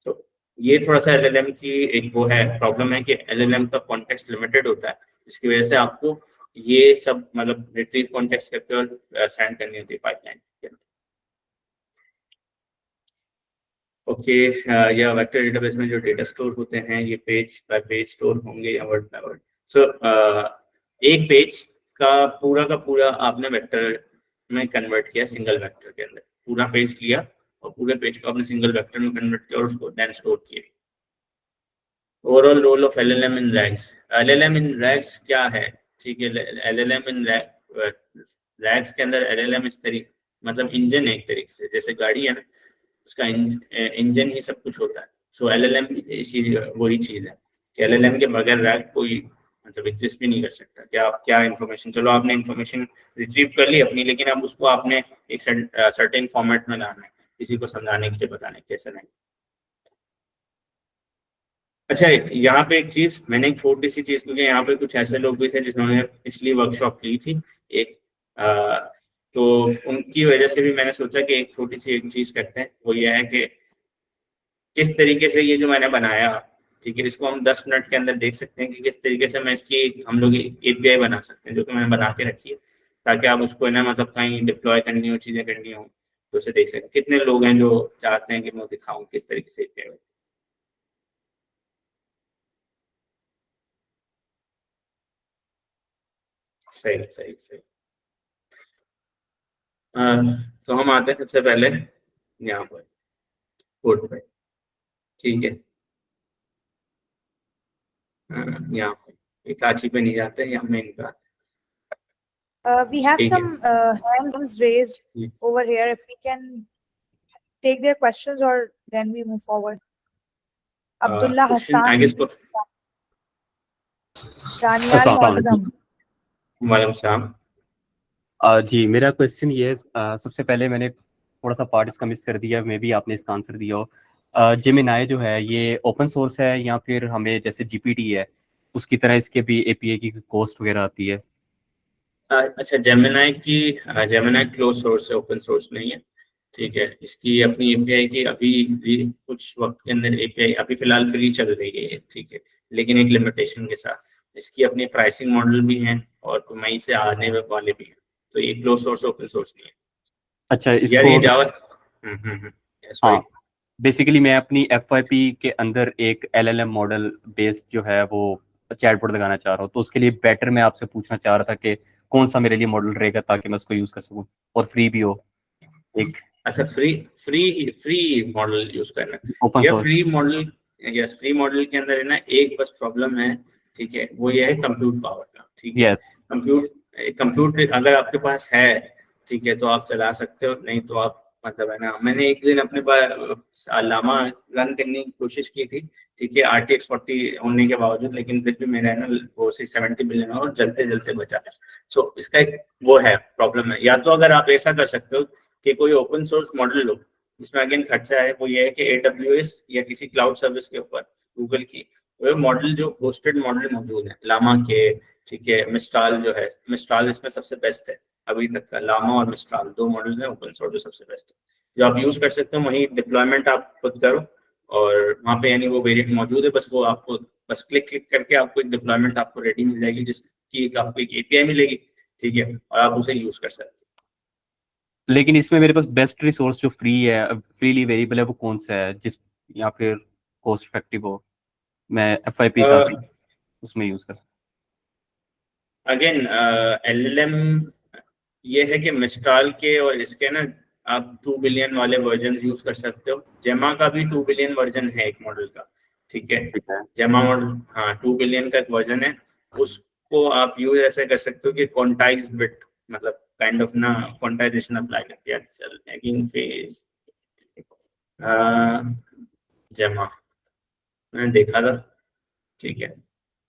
S1: तो ये थोड़ा सा एलएलएम की एक वो है, प्रॉब्लम है कि एलएलएम का कॉन्टेक्स्ट लिमिटेड होता है, इसकी वजह से आपको ये सब मतलब रिट्रीव कॉन्टेक्स्ट करके और सेंड करनी होती है पाइपलाइन। ओके, या वेक्टर डेटाबेस में जो डेटा स्टोर होते हैं ये पेज बाय पेज स्टोर होंगे या वर्ड बाय वर्ड। सो एक पेज का पूरा आपने वेक्टर में कन्वर्ट किया, सिंगल वेक्टर के अंदर पूरा पेज लिया और पूरे पेज को आपने सिंगल वेक्टर में कन्वर्ट किया और उसको देन स्टोर किया। Overall role of LLM in RAGs. LLM in RAGs क्या है? ठीक है, एलएलएम इन रैग्स के अंदर एलएलएम इस तरीके मतलब इंजन है एक तरीके से, जैसे गाड़ी है ना उसका इंजन ही सब कुछ होता है। सो एलएलएम इसी वही चीज है कि एलएलएम के बगैर रैग कोई मतलब एग्जिस्ट भी नहीं कर सकता। क्या इन्फॉर्मेशन, चलो आपने इन्फॉर्मेशन रिट्रीव कर ली अपनी, लेकिन अब उसको आपने एक सर्टेन फॉर्मेट में लाना है किसी को समझाने के लिए, बताने कैसे नहीं। अच्छा, यहाँ पे एक चीज, मैंने एक छोटी सी चीज, क्योंकि यहाँ पे कुछ ऐसे लोग भी थे जिन्होंने पिछली वर्कशॉप ली थी एक तो उनकी वजह से भी मैंने सोचा कि एक छोटी सी एक चीज करते हैं, वो ये है कि किस तरीके से ये जो मैंने बनाया, ठीक है, इसको हम 10 मिनट के अंदर देख सकते हैं कि किस तरीके से मैं इसकी हम लोग एपीआई बना सकते हैं, जो कि मैंने बना के रखी है ताकि आप उसको ना मतलब कहीं डिप्लॉय करनी हो, चीजें करनी हो तो उसे देख सकें। कितने लोग हैं जो चाहते हैं कि मैं दिखाऊं किस तरीके से एपीआई? सही सही सही। तो हम आते हैं सबसे पहले यहाँ पर कोड पे, ठीक है। यहाँ पे इताची पे नहीं जाते, यहाँ में इनका
S3: We have
S1: ठीक है।
S3: some hands raised
S1: Yes.
S3: over here. If we can take their questions, or then we move forward. Abdullah
S1: question I
S3: Hassan,
S1: guess को
S3: Daniel
S4: अस्सलाम
S3: Muazzam.
S1: वालेकुम सलाम।
S4: जी, मेरा क्वेश्चन ये है, सबसे पहले मैंने थोड़ा सा पार्ट इसका मिस कर दिया, मे बी आपने इसका आंसर दिया हो। जेमिनाई जो है ये ओपन सोर्स है या फिर हमें जैसे जीपीटी है उसकी तरह इसके भी एपीआई की कॉस्ट वगैरह आती है?
S1: अच्छा, जेमिनाई क्लोज सोर्स है, ओपन सोर्स नहीं है, ठीक है। इसकी अपनी एपीआई की अभी भी कुछ वक्त के अंदर एपीआई अभी फिलहाल फ्री चल रही है, ठीक है, लेकिन एक लिमिटेशन के साथ। इसकी अपनी प्राइसिंग मॉडल भी हैं और मई से आने वाले भी हैं, तो ये क्लोज सोर्स ओपन सोर्स नहीं है।
S4: अच्छा,
S1: यार
S4: इसको
S1: ये जावा सॉरी।
S4: हाँ, बेसिकली मैं अपनी एफवाईपी के अंदर एक एलएलएम मॉडल बेस्ड जो है वो चैटबॉट लगाना चाह रहा हूँ, तो उसके लिए बेटर मैं आपसे पूछना चाह रहा था कि कौन सा मेरे लिए मॉडल रहेगा ताकि मैं उसको यूज कर सकूँ और फ्री भी हो एक
S1: अच्छा, फ्री मॉडल यूज करना है
S4: ओपन
S1: या
S4: source.
S1: Free model? Yes, free model के अंदर है ना एक बस प्रॉब्लम है, ठीक है, वो ये है कंप्यूट पावर का, ठीक है।
S4: यस,
S1: कंप्यूट अगर आपके पास है, ठीक है, तो आप चला सकते हो, नहीं तो आप मतलब है ना, मैंने एक दिन अपने पास लामा रन करने की कोशिश की थी, ठीक है, RTX 40 होने के बावजूद, लेकिन फिर भी मेरा है ना वो 70 बिलियन और जलते जलते बचा। सो इसका एक वो है प्रॉब्लम है। या तो अगर आप ऐसा कर सकते हो कि कोई ओपन सोर्स मॉडल लो, जिसमें अगेन खर्चा है, वो ये है कि AWS या किसी क्लाउड सर्विस के ऊपर गूगल की वो मॉडल जो होस्टेड मॉडल मौजूद है लामा के, ठीक है। मिस्ट्राल जो है, मिस्ट्राल इसमें सबसे बेस्ट है अभी तक का, लामा और मिस्ट्राल 2 मॉडल हैं ओपन सोर्स जो सबसे बेस्ट है, जो आप यूज कर सकते हो। वहीं डिप्लॉयमेंट आप खुद करो और वहाँ पे यानी वो वेरिएंट मौजूद है, बस वो आपको बस क्लिक करके आपको एक डिप्लॉयमेंट आपको रेडी मिल जाएगी, जिसकी आपको एक API मिलेगी, ठीक है, और आप उसे यूज कर सकते हो।
S4: लेकिन इसमें मेरे पास बेस्ट रिसोर्स जो फ्री है, फ्रीली अवेलेबल है, वो कौन सा है जिस या फिर कॉस्ट इफेक्टिव हो, मैं एफआईपी का भी उसमें यूज कर सकता
S1: अगेन LLM ये है कि मिस्ट्राल के और इसके ना आप 2 बिलियन वाले वर्जन यूज कर सकते हो। जेमा का भी 2 बिलियन वर्जन है एक मॉडल का, ठीक है।
S4: ठीक है।
S1: जेमा मॉडल, हाँ, 2 बिलियन का एक वर्जन है, उसको आप यूज ऐसे कर सकते हो कि क्वांटाइज बिट मतलब काइंड ऑफ ना क्वांटाइजेशन अप्लाई करके चल हैगिंग फेस जेमा मैंने देखा था, ठीक है।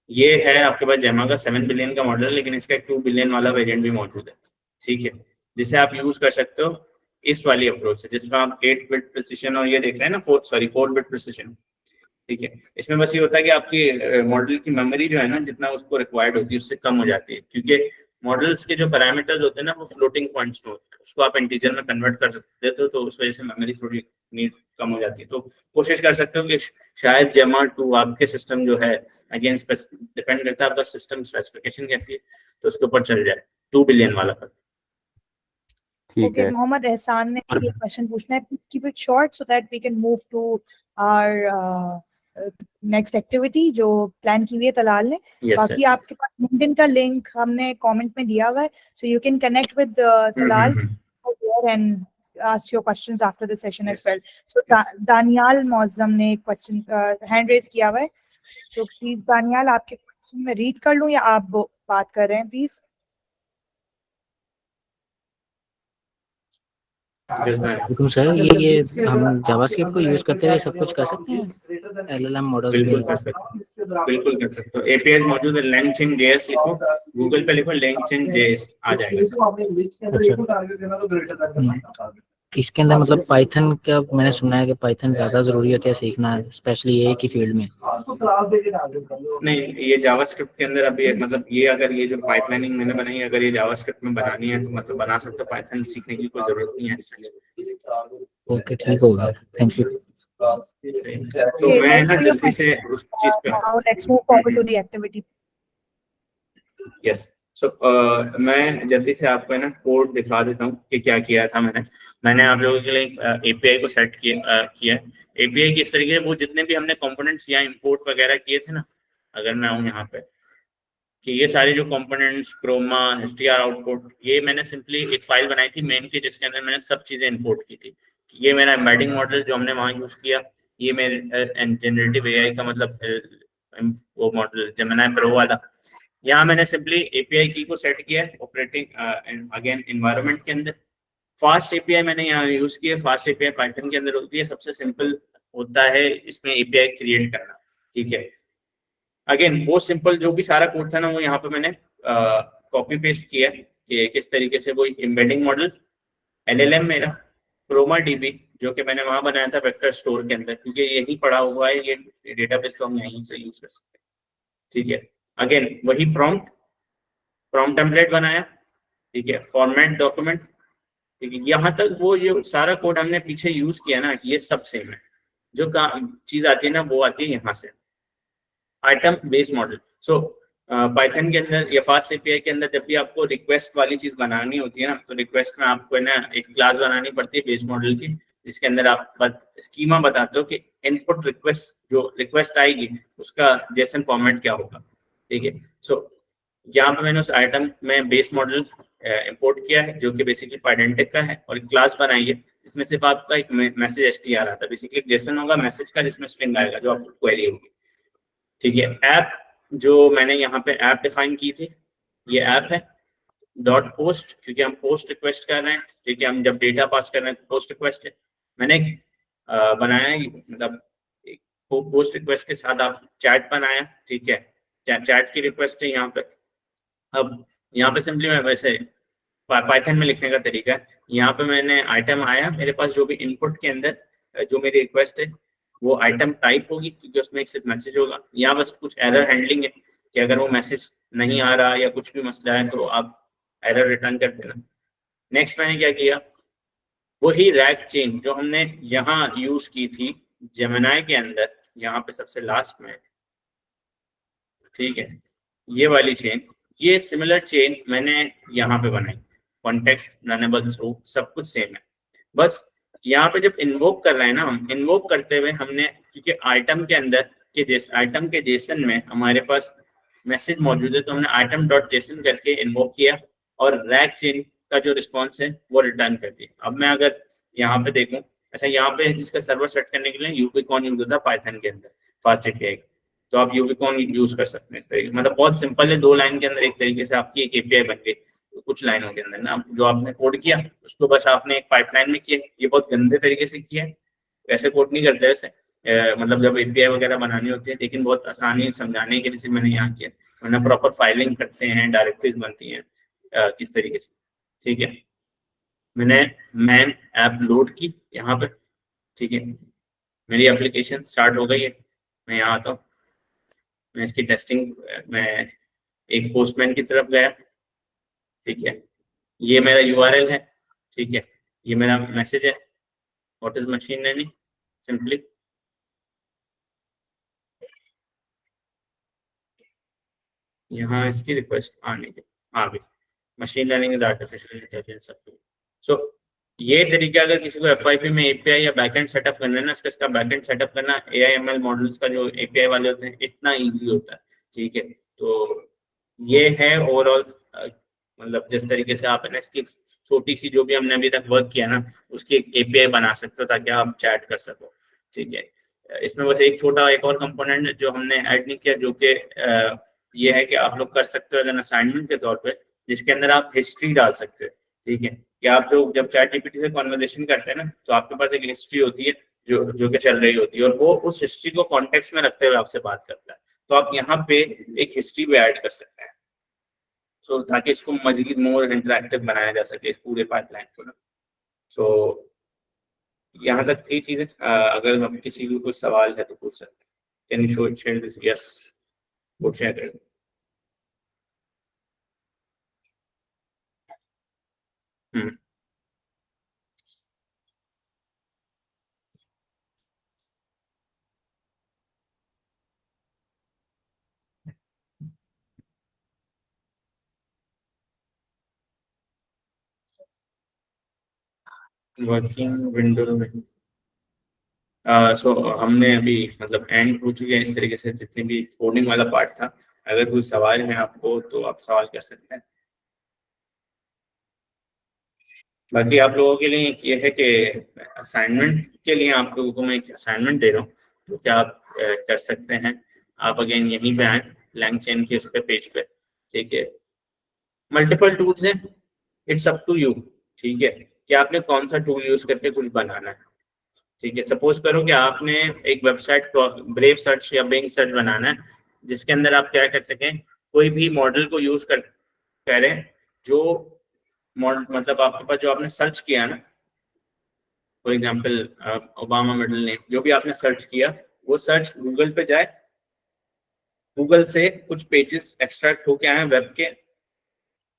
S1: ये है आपके पास जेमा का 7 बिलियन का मॉडल, लेकिन इसका एक 2 बिलियन वाला वेरिएंट भी मौजूद है, ठीक है, जिसे आप यूज कर सकते हो इस वाली अप्रोच से, जिसमें आप 8 बिट प्रिसिशन और ये देख रहे हैं ना 4 बिट प्रिसिशन, ठीक है। इसमें बस ये होता है कि आपकी मॉडल की मेमोरी जो है ना जितना उसको रिक्वायर्ड होती है उससे कम हो जाती है, क्योंकि मॉडल्स के जो पैरामीटर्स होते हैं ना वो फ्लोटिंग पॉइंट्स में होते हैं, उसको आप इंटीजर में कन्वर्ट कर देते हो, तो उस वजह से मेमोरी थोड़ी नीड कम हो जाती है। तो कोशिश कर सकते हो कि शायद जेमा 2 आपके सिस्टम जो है, अगेन डिपेंड करता है आपका सिस्टम स्पेसिफिकेशन कैसी है, तो उसके ऊपर चल जाए 2 बिलियन वाला पर।
S4: ठीक
S3: Okay,
S4: है।
S3: Mohammad Ehsan ने
S4: और-
S3: ये क्वेश्चन पूछना है, please keep it short so that we can move to our next activity जो प्लान की हुई है तलाल ने।
S1: Yes,
S3: बाकी
S1: yes.
S3: आपके पास लिंक्डइन का लिंक हमने कमेंट में दिया हुआ है, so you can connect with Talal and ask your questions after the session as
S1: Yes.
S3: well. So
S1: Yes.
S3: Daniyal Maujam ने एक क्वेश्चन हैंड रेज किया हुआ है, so प्लीज दानियाल आपके क्वेश्चन में रीड कर लूं या आप बात कर रहे हैं प्लीज?
S5: बिल्कुल सर, ये हम जावास्क्रिप्ट को यूज करते हुए सब कुछ कर सकते हैं, एलएलएम मॉडल्स
S1: बिल्कुल कर सकते हो, बिल्कुल कर सकते हो। एपीआई मौजूद है, LangChain JS लिखो, गूगल पे लिखो LangChain JS आ जाएगा सब।
S5: इसके अंदर मतलब पाइथन का मैंने सुना है कि पाइथन ज्यादा जरूरी होता है सीखना, स्पेशली ये की फील्ड में।
S1: नहीं, ये जावास्क्रिप्ट के अंदर अभी मतलब ये अगर ये जो पाइपलाइनिंग मैंने बनाई है, अगर ये जावास्क्रिप्ट में बनानी है तो मतलब बना सकते हो, पाइथन सीखने की कोई जरूरत नहीं है।
S5: ओके, ठीक होगा, थैंक यू।
S1: तो मैं ना जल्दी से उस चीज पे
S3: Now let's move forward to the activity.
S1: Yes. So मैं जल्दी से आपको ना कोड दिखा देता हूँ कि क्या किया था मैंने आप लोगों के लिए एपीआई को सेट किया। एपीआई किस तरीके से, वो जितने भी हमने कंपोनेंट्स या इंपोर्ट वगैरह किए थे ना, अगर मैं आऊँ यहाँ पे कि ये सारे जो कंपोनेंट्स, क्रोमा, एसटीआर आउटपुट, ये मैंने सिंपली एक फाइल बनाई थी मेन की, जिसके अंदर मैंने सब चीजें इंपोर्ट की थी। ये मेरा एम्बेडिंग मॉडल जो हमने वहाँ यूज किया, ये मेरे जनरेटिव एआई का मतलब वो मॉडल जेमिनी प्रो वाला। यहाँ मैंने सिंपली एपीआई की को सेट किया है ऑपरेटिंग अगेन एनवायरनमेंट के अंदर। फास्ट एपीआई मैंने यहाँ यूज किया। फास्ट एपीआई पाइथन के अंदर होती है, सबसे सिंपल होता है इसमें एपीआई क्रिएट करना, ठीक है। अगेन वो सिंपल जो भी सारा कोड था ना, वो यहाँ पे मैंने कॉपी पेस्ट किया है कि किस तरीके से वो एम्बेडिंग मॉडल, एलएलएम मेरा, क्रोमा डीबी जो कि मैंने वहां बनाया था वेक्टर स्टोर के अंदर, क्योंकि यही पड़ा हुआ है ये डेटाबेस, तो हम यहीं से यूज कर सकते हैं, ठीक है। अगेन वही प्रॉम्प्ट टेम्पलेट बनाया, ठीक है। फॉर्मेट डॉक्यूमेंट, ठीक है। यहाँ तक वो जो सारा कोड हमने पीछे यूज किया ना, ये सब सेम है। जो चीज आती है ना, वो आती है यहाँ से, आइटम बेस्ड मॉडल। सो पाइथन के अंदर या फास्ट एपीआई के अंदर जब भी आपको रिक्वेस्ट वाली चीज बनानी होती है ना, तो रिक्वेस्ट में आपको ना एक क्लास बनानी पड़ती है बेस मॉडल की, जिसके अंदर आप स्कीमा बताते हो कि इनपुट रिक्वेस्ट, जो रिक्वेस्ट आएगी उसका जेसन फॉर्मेट क्या होगा, ठीक है। सो यहाँ पे मैंने उस आइटम में बेस मॉडल इंपोर्ट किया है, जो कि बेसिकली पाइडेंटिक का है, और एक क्लास बनाई है। इसमें सिर्फ आपका एक मैसेज एसटीआर आता है, बेसिकली जेसन होगा मैसेज का, जिसमें स्ट्रिंग आएगा जो आपको क्वेरी होगी, ठीक है। ऐप जो मैंने यहाँ पे ऐप डिफाइन की थी, ये ऐप है। डॉट पोस्ट, क्योंकि हम पोस्ट रिक्वेस्ट कर रहे हैं, ठीक है। हम जब डेटा पास कर रहे हैं तो पोस्ट रिक्वेस्ट है। मैंने बनाया है, मतलब पोस्ट रिक्वेस्ट के साथ आप चैट बनाया, ठीक है। चैट की रिक्वेस्ट है यहाँ पे। अब यहाँ पे सिंपली मैं वैसे पाइथन में लिखने का तरीका है, यहाँ पे मैंने आइटम आया मेरे पास, जो भी इनपुट के अंदर जो मेरी रिक्वेस्ट है वो आइटम टाइप होगी, क्योंकि उसमें एक सिर्फ मैसेज होगा। यहाँ बस कुछ एरर हैंडलिंग है कि अगर वो मैसेज नहीं आ रहा या कुछ भी मसला है तो आप एरर रिटर्न कर देना। नेक्स्ट मैंने क्या किया, वही रैक चेन जो हमने यहाँ यूज की थी जेमिनी के अंदर, यहाँ पे सबसे लास्ट में, ठीक है, ये वाली चेन, ये सिमिलर चेन मैंने यहाँ पे बनाई। कॉन्टेक्स्ट, रनेबल थ्रू, सब कुछ सेम है। बस यहाँ पे जब इन्वोक कर रहे हैं ना, हम इन्वोक करते हुए हमने, क्योंकि आइटम के अंदर के आइटम के जेसन में हमारे पास मैसेज मौजूद है, तो हमने आइटम डॉट जेसन करके इन्वोक किया और रैक चेन का जो रिस्पॉन्स है वो रिटर्न कर दिया। अब मैं अगर यहाँ पे देखूँ, अच्छा यहाँ पे इसका सर्वर सेट करने के लिए यूबीकॉन यूज होता है पाइथन के अंदर फास्ट एपीआई, तो आप यूबीकॉन यूज कर सकते हैं इस तरीके, मतलब बहुत सिंपल है। 2 लाइन के अंदर एक तरीके से आपकी एक एपीआई बन गई। तो कुछ लाइनों के अंदर ना जो आपने कोड किया उसको बस आपने एक पाइपलाइन में किया। ये बहुत गंदे तरीके से किया है, वैसे कोड नहीं करते वैसे, मतलब जब एपीआई वगैरह बनानी होती है, लेकिन बहुत आसानी समझाने के लिए मैंने यहाँ किया। वरना प्रॉपर फाइलिंग करते हैं, डायरेक्टरीज बनती हैं किस तरीके से, ठीक है। मैंने मैन ऐप लोड की यहाँ पे, ठीक है। मेरी एप्लीकेशन स्टार्ट हो गई है। मैं यहाँ आता हूँ, मैं इसकी टेस्टिंग में एक पोस्टमैन की तरफ गया, ठीक है। ये मेरा यूआरएल है, ठीक है। ये मेरा मैसेज है, what is machine learning, simply यहाँ इसकी रिक्वेस्ट आने की आ गई। Machine learning is artificial intelligence. So ये तरीका अगर किसी को FYP में API या बैकएंड सेटअप करना है ना, इसका बैकएंड सेटअप करना AI/ML मॉडल्स का जो API वाले होते हैं इतना इजी होता है, ठीक है। तो ये है ओवरऑल, मतलब जिस तरीके से आप इसकी छोटी सी जो भी हमने अभी तक वर्क किया ना उसकी एक API बना सकते हो ताकि आप चैट कर सको, ठीक है। इसमें बस एक छोटा एक और कंपोनेंट जो हमने ऐड नहीं किया, जो कि ये है कि आप लोग कर सकते हो असाइनमेंट के तौर पे, जिसके अंदर आप हिस्ट्री डाल सकते हो, ठीक है। कि आप जब चैट जीपीटी से कॉन्वर्सेशन करते हैं ना, तो आपके पास एक हिस्ट्री होती है जो कि चल रही होती है, और वो उस हिस्ट्री को कॉन्टेक्स्ट में रखते हुए आपसे बात करता है। तो आप यहाँ पे एक हिस्ट्री भी ऐड कर सकते हैं, सो ताकि इसको मजीद मोर इंटरेक्टिव बनाया जा सके इस पूरे पाइपलाइन को ना। सो यहाँ तक थी चीजें। अगर हम किसी को कोई सवाल है तो पूछ सकते हैं। Can you share this? Yes, वो शेयर करें। वर्किंग विंडो में सो हमने अभी मतलब एंड हो चुके हैं इस तरीके से, जितने भी कोडिंग वाला पार्ट था। अगर कोई सवाल है आपको तो आप सवाल कर सकते हैं। बाकी आप लोगों के लिए ये है कि असाइनमेंट के लिए आप लोगों को मैं एक असाइनमेंट दे रहा हूँ, तो क्या आप कर सकते हैं। आप अगेन यहीं पे आए LangChain के उस पे पेज पे, ठीक है। मल्टीपल टूल्स हैं, इट्स अप टू यू, ठीक है, कि आपने कौन सा टूल यूज करके कुछ बनाना है, ठीक है। सपोज करो कि आपने एक वेबसाइट ब्रेव सर्च या बिंग सर्च बनाना है, जिसके अंदर आप क्या कर सकें, कोई भी मॉडल को यूज करें जो मॉडल मतलब आपके पास जो आपने सर्च किया ना, for example Obama middle name, जो भी आपने सर्च किया वो सर्च गूगल पे जाए, गूगल से कुछ पेजेस एक्सट्रैक्ट होके आए वेब के,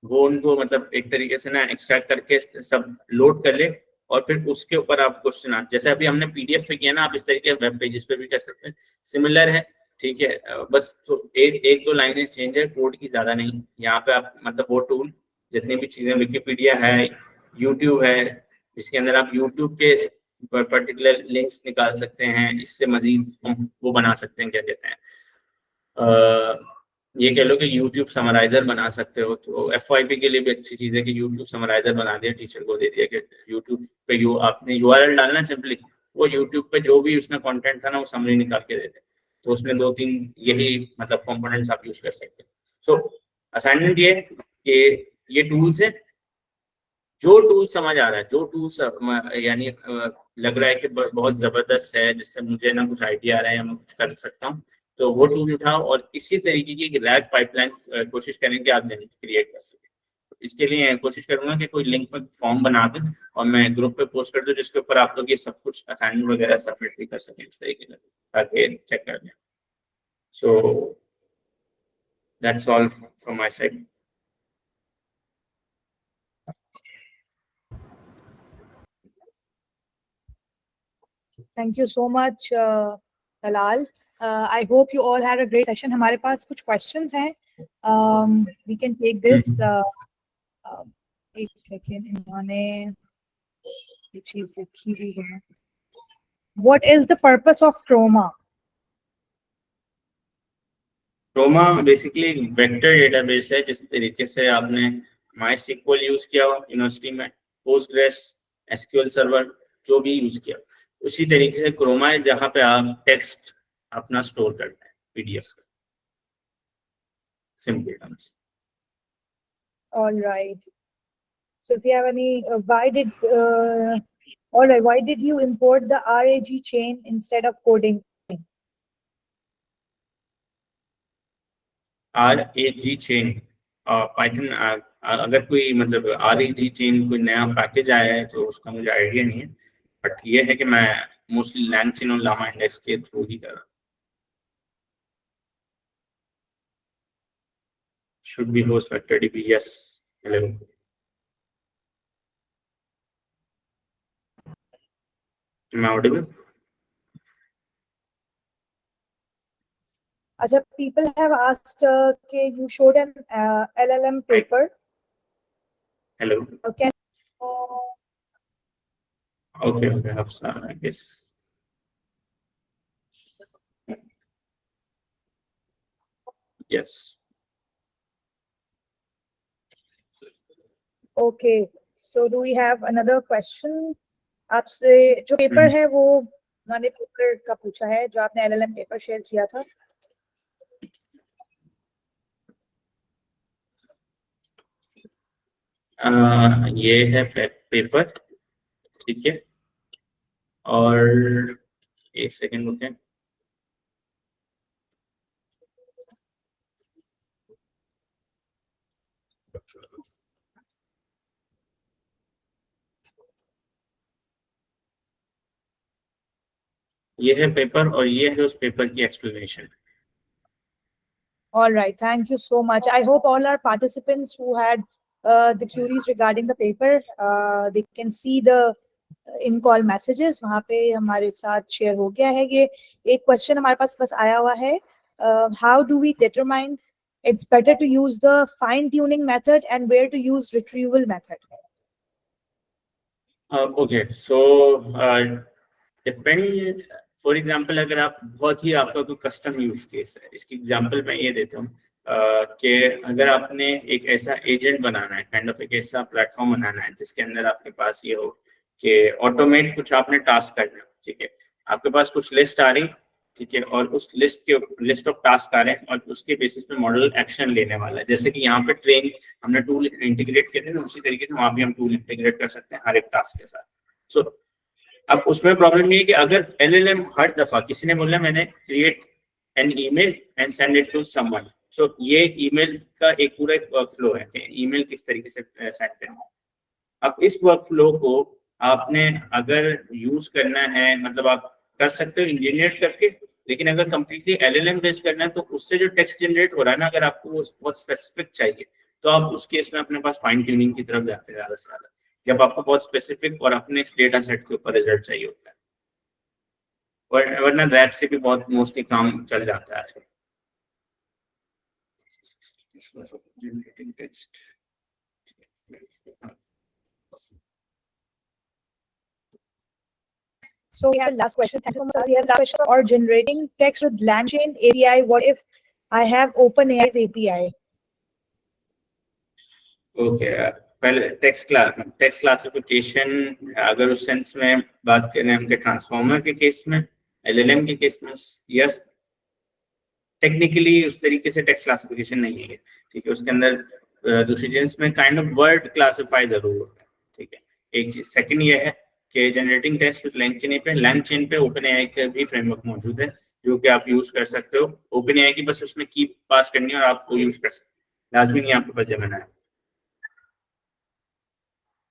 S1: वो उनको मतलब एक तरीके से ना एक्सट्रैक्ट करके सब लोड कर ले, और फिर उसके ऊपर आप क्वेश्चन जैसे अभी हमने PDF पे किया ना, आप इस तरीके वेब पेजेस पे भी कर सकते हैं, सिमिलर है, ठीक है। बस तो एक दो लाइनें चेंज है, कोड की ज्यादा नहीं। यहाँ पे आप मतलब वो टूल जितनी भी चीजें, विकिपीडिया है, यूट्यूब है, जिसके अंदर आप यूट्यूब के पर्टिकुलर लिंक्स निकाल सकते हैं, इससे मजीद वो बना सकते हैं, क्या कहते हैं, ये कह लो कि यूट्यूब समराइजर बना सकते हो। तो FYP के लिए भी अच्छी चीज़ है कि यूट्यूब समराइजर बना दिया, टीचर को दे दिया कि यूट्यूब पे आपने URL डालना है, सिंपली वो यूट्यूब पे जो भी उसमें कंटेंट था ना वो समरी निकाल के दे दे। तो उसमें 2-3 यही मतलब कंपोनेंट्स आप यूज कर सकते हैं। सो असाइनमेंट ये कि ये टूल्स है, जो टूल समझ आ रहा है, जो टूल्स यानी लग रहा है कि बहुत जबरदस्त है, जिससे मुझे ना कुछ आइडिया आ रहा है या मैं कुछ कर सकता हूँ, तो वो टूल उठाओ और इसी तरीके की रैग पाइपलाइन कोशिश करें कि आप क्रिएट कर सकें। इसके लिए कोशिश करूंगा कि कोई लिंक पर फॉर्म बना दें और मैं ग्रुप पे पोस्ट कर दूं, जिसके ऊपर आप लोग ये सब कुछ असाइनमेंट वगैरह सबमिट भी कर सकें इस तरीके से, ताकि चेक कर लें। So that's all from my side.
S3: Thank you so much, Talal. I hope you all had a great session. हमारे पास कुछ questions हैं. We can take this. एक second. इन्होंने एक चीज लिखी हुई है. What is the purpose of Chroma?
S1: Chroma basically एक वेक्टर डेटाबेस है, जिस तरीके से आपने MySQL यूज किया हो यूनिवर्सिटी में, Postgres, SQL सर्वर जो भी यूज किया, उसी तरीके से Chroma है, जहाँ पे आप टेक्स्ट अपना स्टोर करते हैं PDFs का, simple terms.
S3: All right. So if you have any, why did you import the RAG chain instead of coding?
S1: RAG chain Python, अगर कोई मतलब RAG चेन कोई नया पैकेज आया है तो उसका मुझे आइडिया नहीं है, बट ये है कि मैं मोस्टली LangChain और llama इंडेक्स के थ्रू ही कर रहा हूँ। Should be host vector DB, yes. Hello. Am I audible?
S3: Acha, people have asked, you showed an LLM paper.
S1: Hello.
S3: Can
S1: Okay, Hafsa, I guess. Yes.
S3: Okay, so do we have another question? आपसे जो paper है वो मैंने paper का पूछा है जो आपने LLM पेपर शेयर किया था.
S1: ये है पेपर, ठीक है, और एक सेकेंड रुके. ये है पेपर और ये है उस पेपर की explanation.
S3: All right, thank you so much. I hope all our participants who had the queries regarding the paper, they can see the in-call messages. वहाँ पे हमारे साथ share हो गया है ये. एक question हमारे पास बस आया हुआ है. How do we determine it's better to use the fine-tuning method and where to use retrieval method?
S1: Okay, so depend. For example अगर आप बहुत ही आपका कोई कस्टम यूज केस है, इसकी एग्जाम्पल मैं ये देता हूँ कि अगर आपने एक ऐसा एजेंट बनाना है, काइंड ऑफ एक ऐसा प्लेटफॉर्म बनाना है जिसके अंदर आपके पास ये हो कि ऑटोमेट कुछ आपने टास्क करना है, ठीक है, आपके पास कुछ लिस्ट आ रही, ठीक है, और उस लिस्ट ऑफ टास्क आ रहे हैं और उसके बेसिस पे मॉडल एक्शन लेने वाला है. जैसे कि यहाँ पे ट्रेन हमने टूल इंटीग्रेट किए थे, उसी तरीके से वहाँ भी हम टूल इंटीग्रेट कर सकते हैं हर एक टास्क के साथ. सो अब उसमें प्रॉब्लम ये है कि अगर LLM हर दफा किसी ने बोला मैंने create an email and send it to someone, so ये ईमेल का एक पूरा वर्कफ्लो है कि ईमेल किस तरीके से सेंड करना है. अब इस वर्कफ्लो को आपने अगर यूज करना है, मतलब आप कर सकते हो इंजीनियर करके, लेकिन अगर कंप्लीटली LLM बेस्ड करना है तो उससे जो टेक्स्ट जनरेट हो रहा है ना, अगर आपको वो बहुत स्पेसिफिक चाहिए तो आप उस केस में अपने पास फाइन ट्यूनिंग की तरफ जाते हैं ज्यादा से ज्यादा, जब आपको बहुत स्पेसिफिक और अपने डेटा सेट के ऊपर रिजल्ट चाहिए होता है. वरना रैप से भी बहुत मोस्टली काम चल जाता है आजकल.
S3: So we have last question. Thank you so much. We have last question. Or generating text with LangChain API. What if I have OpenAI's API?
S1: Okay. पहले टेक्स्ट क्लासिफिकेशन अगर उस सेंस में बात करें उनके ट्रांसफॉर्मर के केस में, LLM के केस में, यस, टेक्निकली उस तरीके से टेक्स्ट क्लासिफिकेशन नहीं है, ठीक है. उसके अंदर दूसरी चीज में काइंड ऑफ वर्ड क्लासिफाई जरूर होता है, ठीक है, एक चीज. सेकंड ये है कि जनरेटिंग टेक्स्ट विद LangChain पे OpenAI का भी फ्रेमवर्क मौजूद है जो कि आप यूज कर सकते हो. OpenAI की बस उसमें की पास करनी है और आप वो यूज कर सकते हो, लाजमी नहीं आपके पास जमाना है.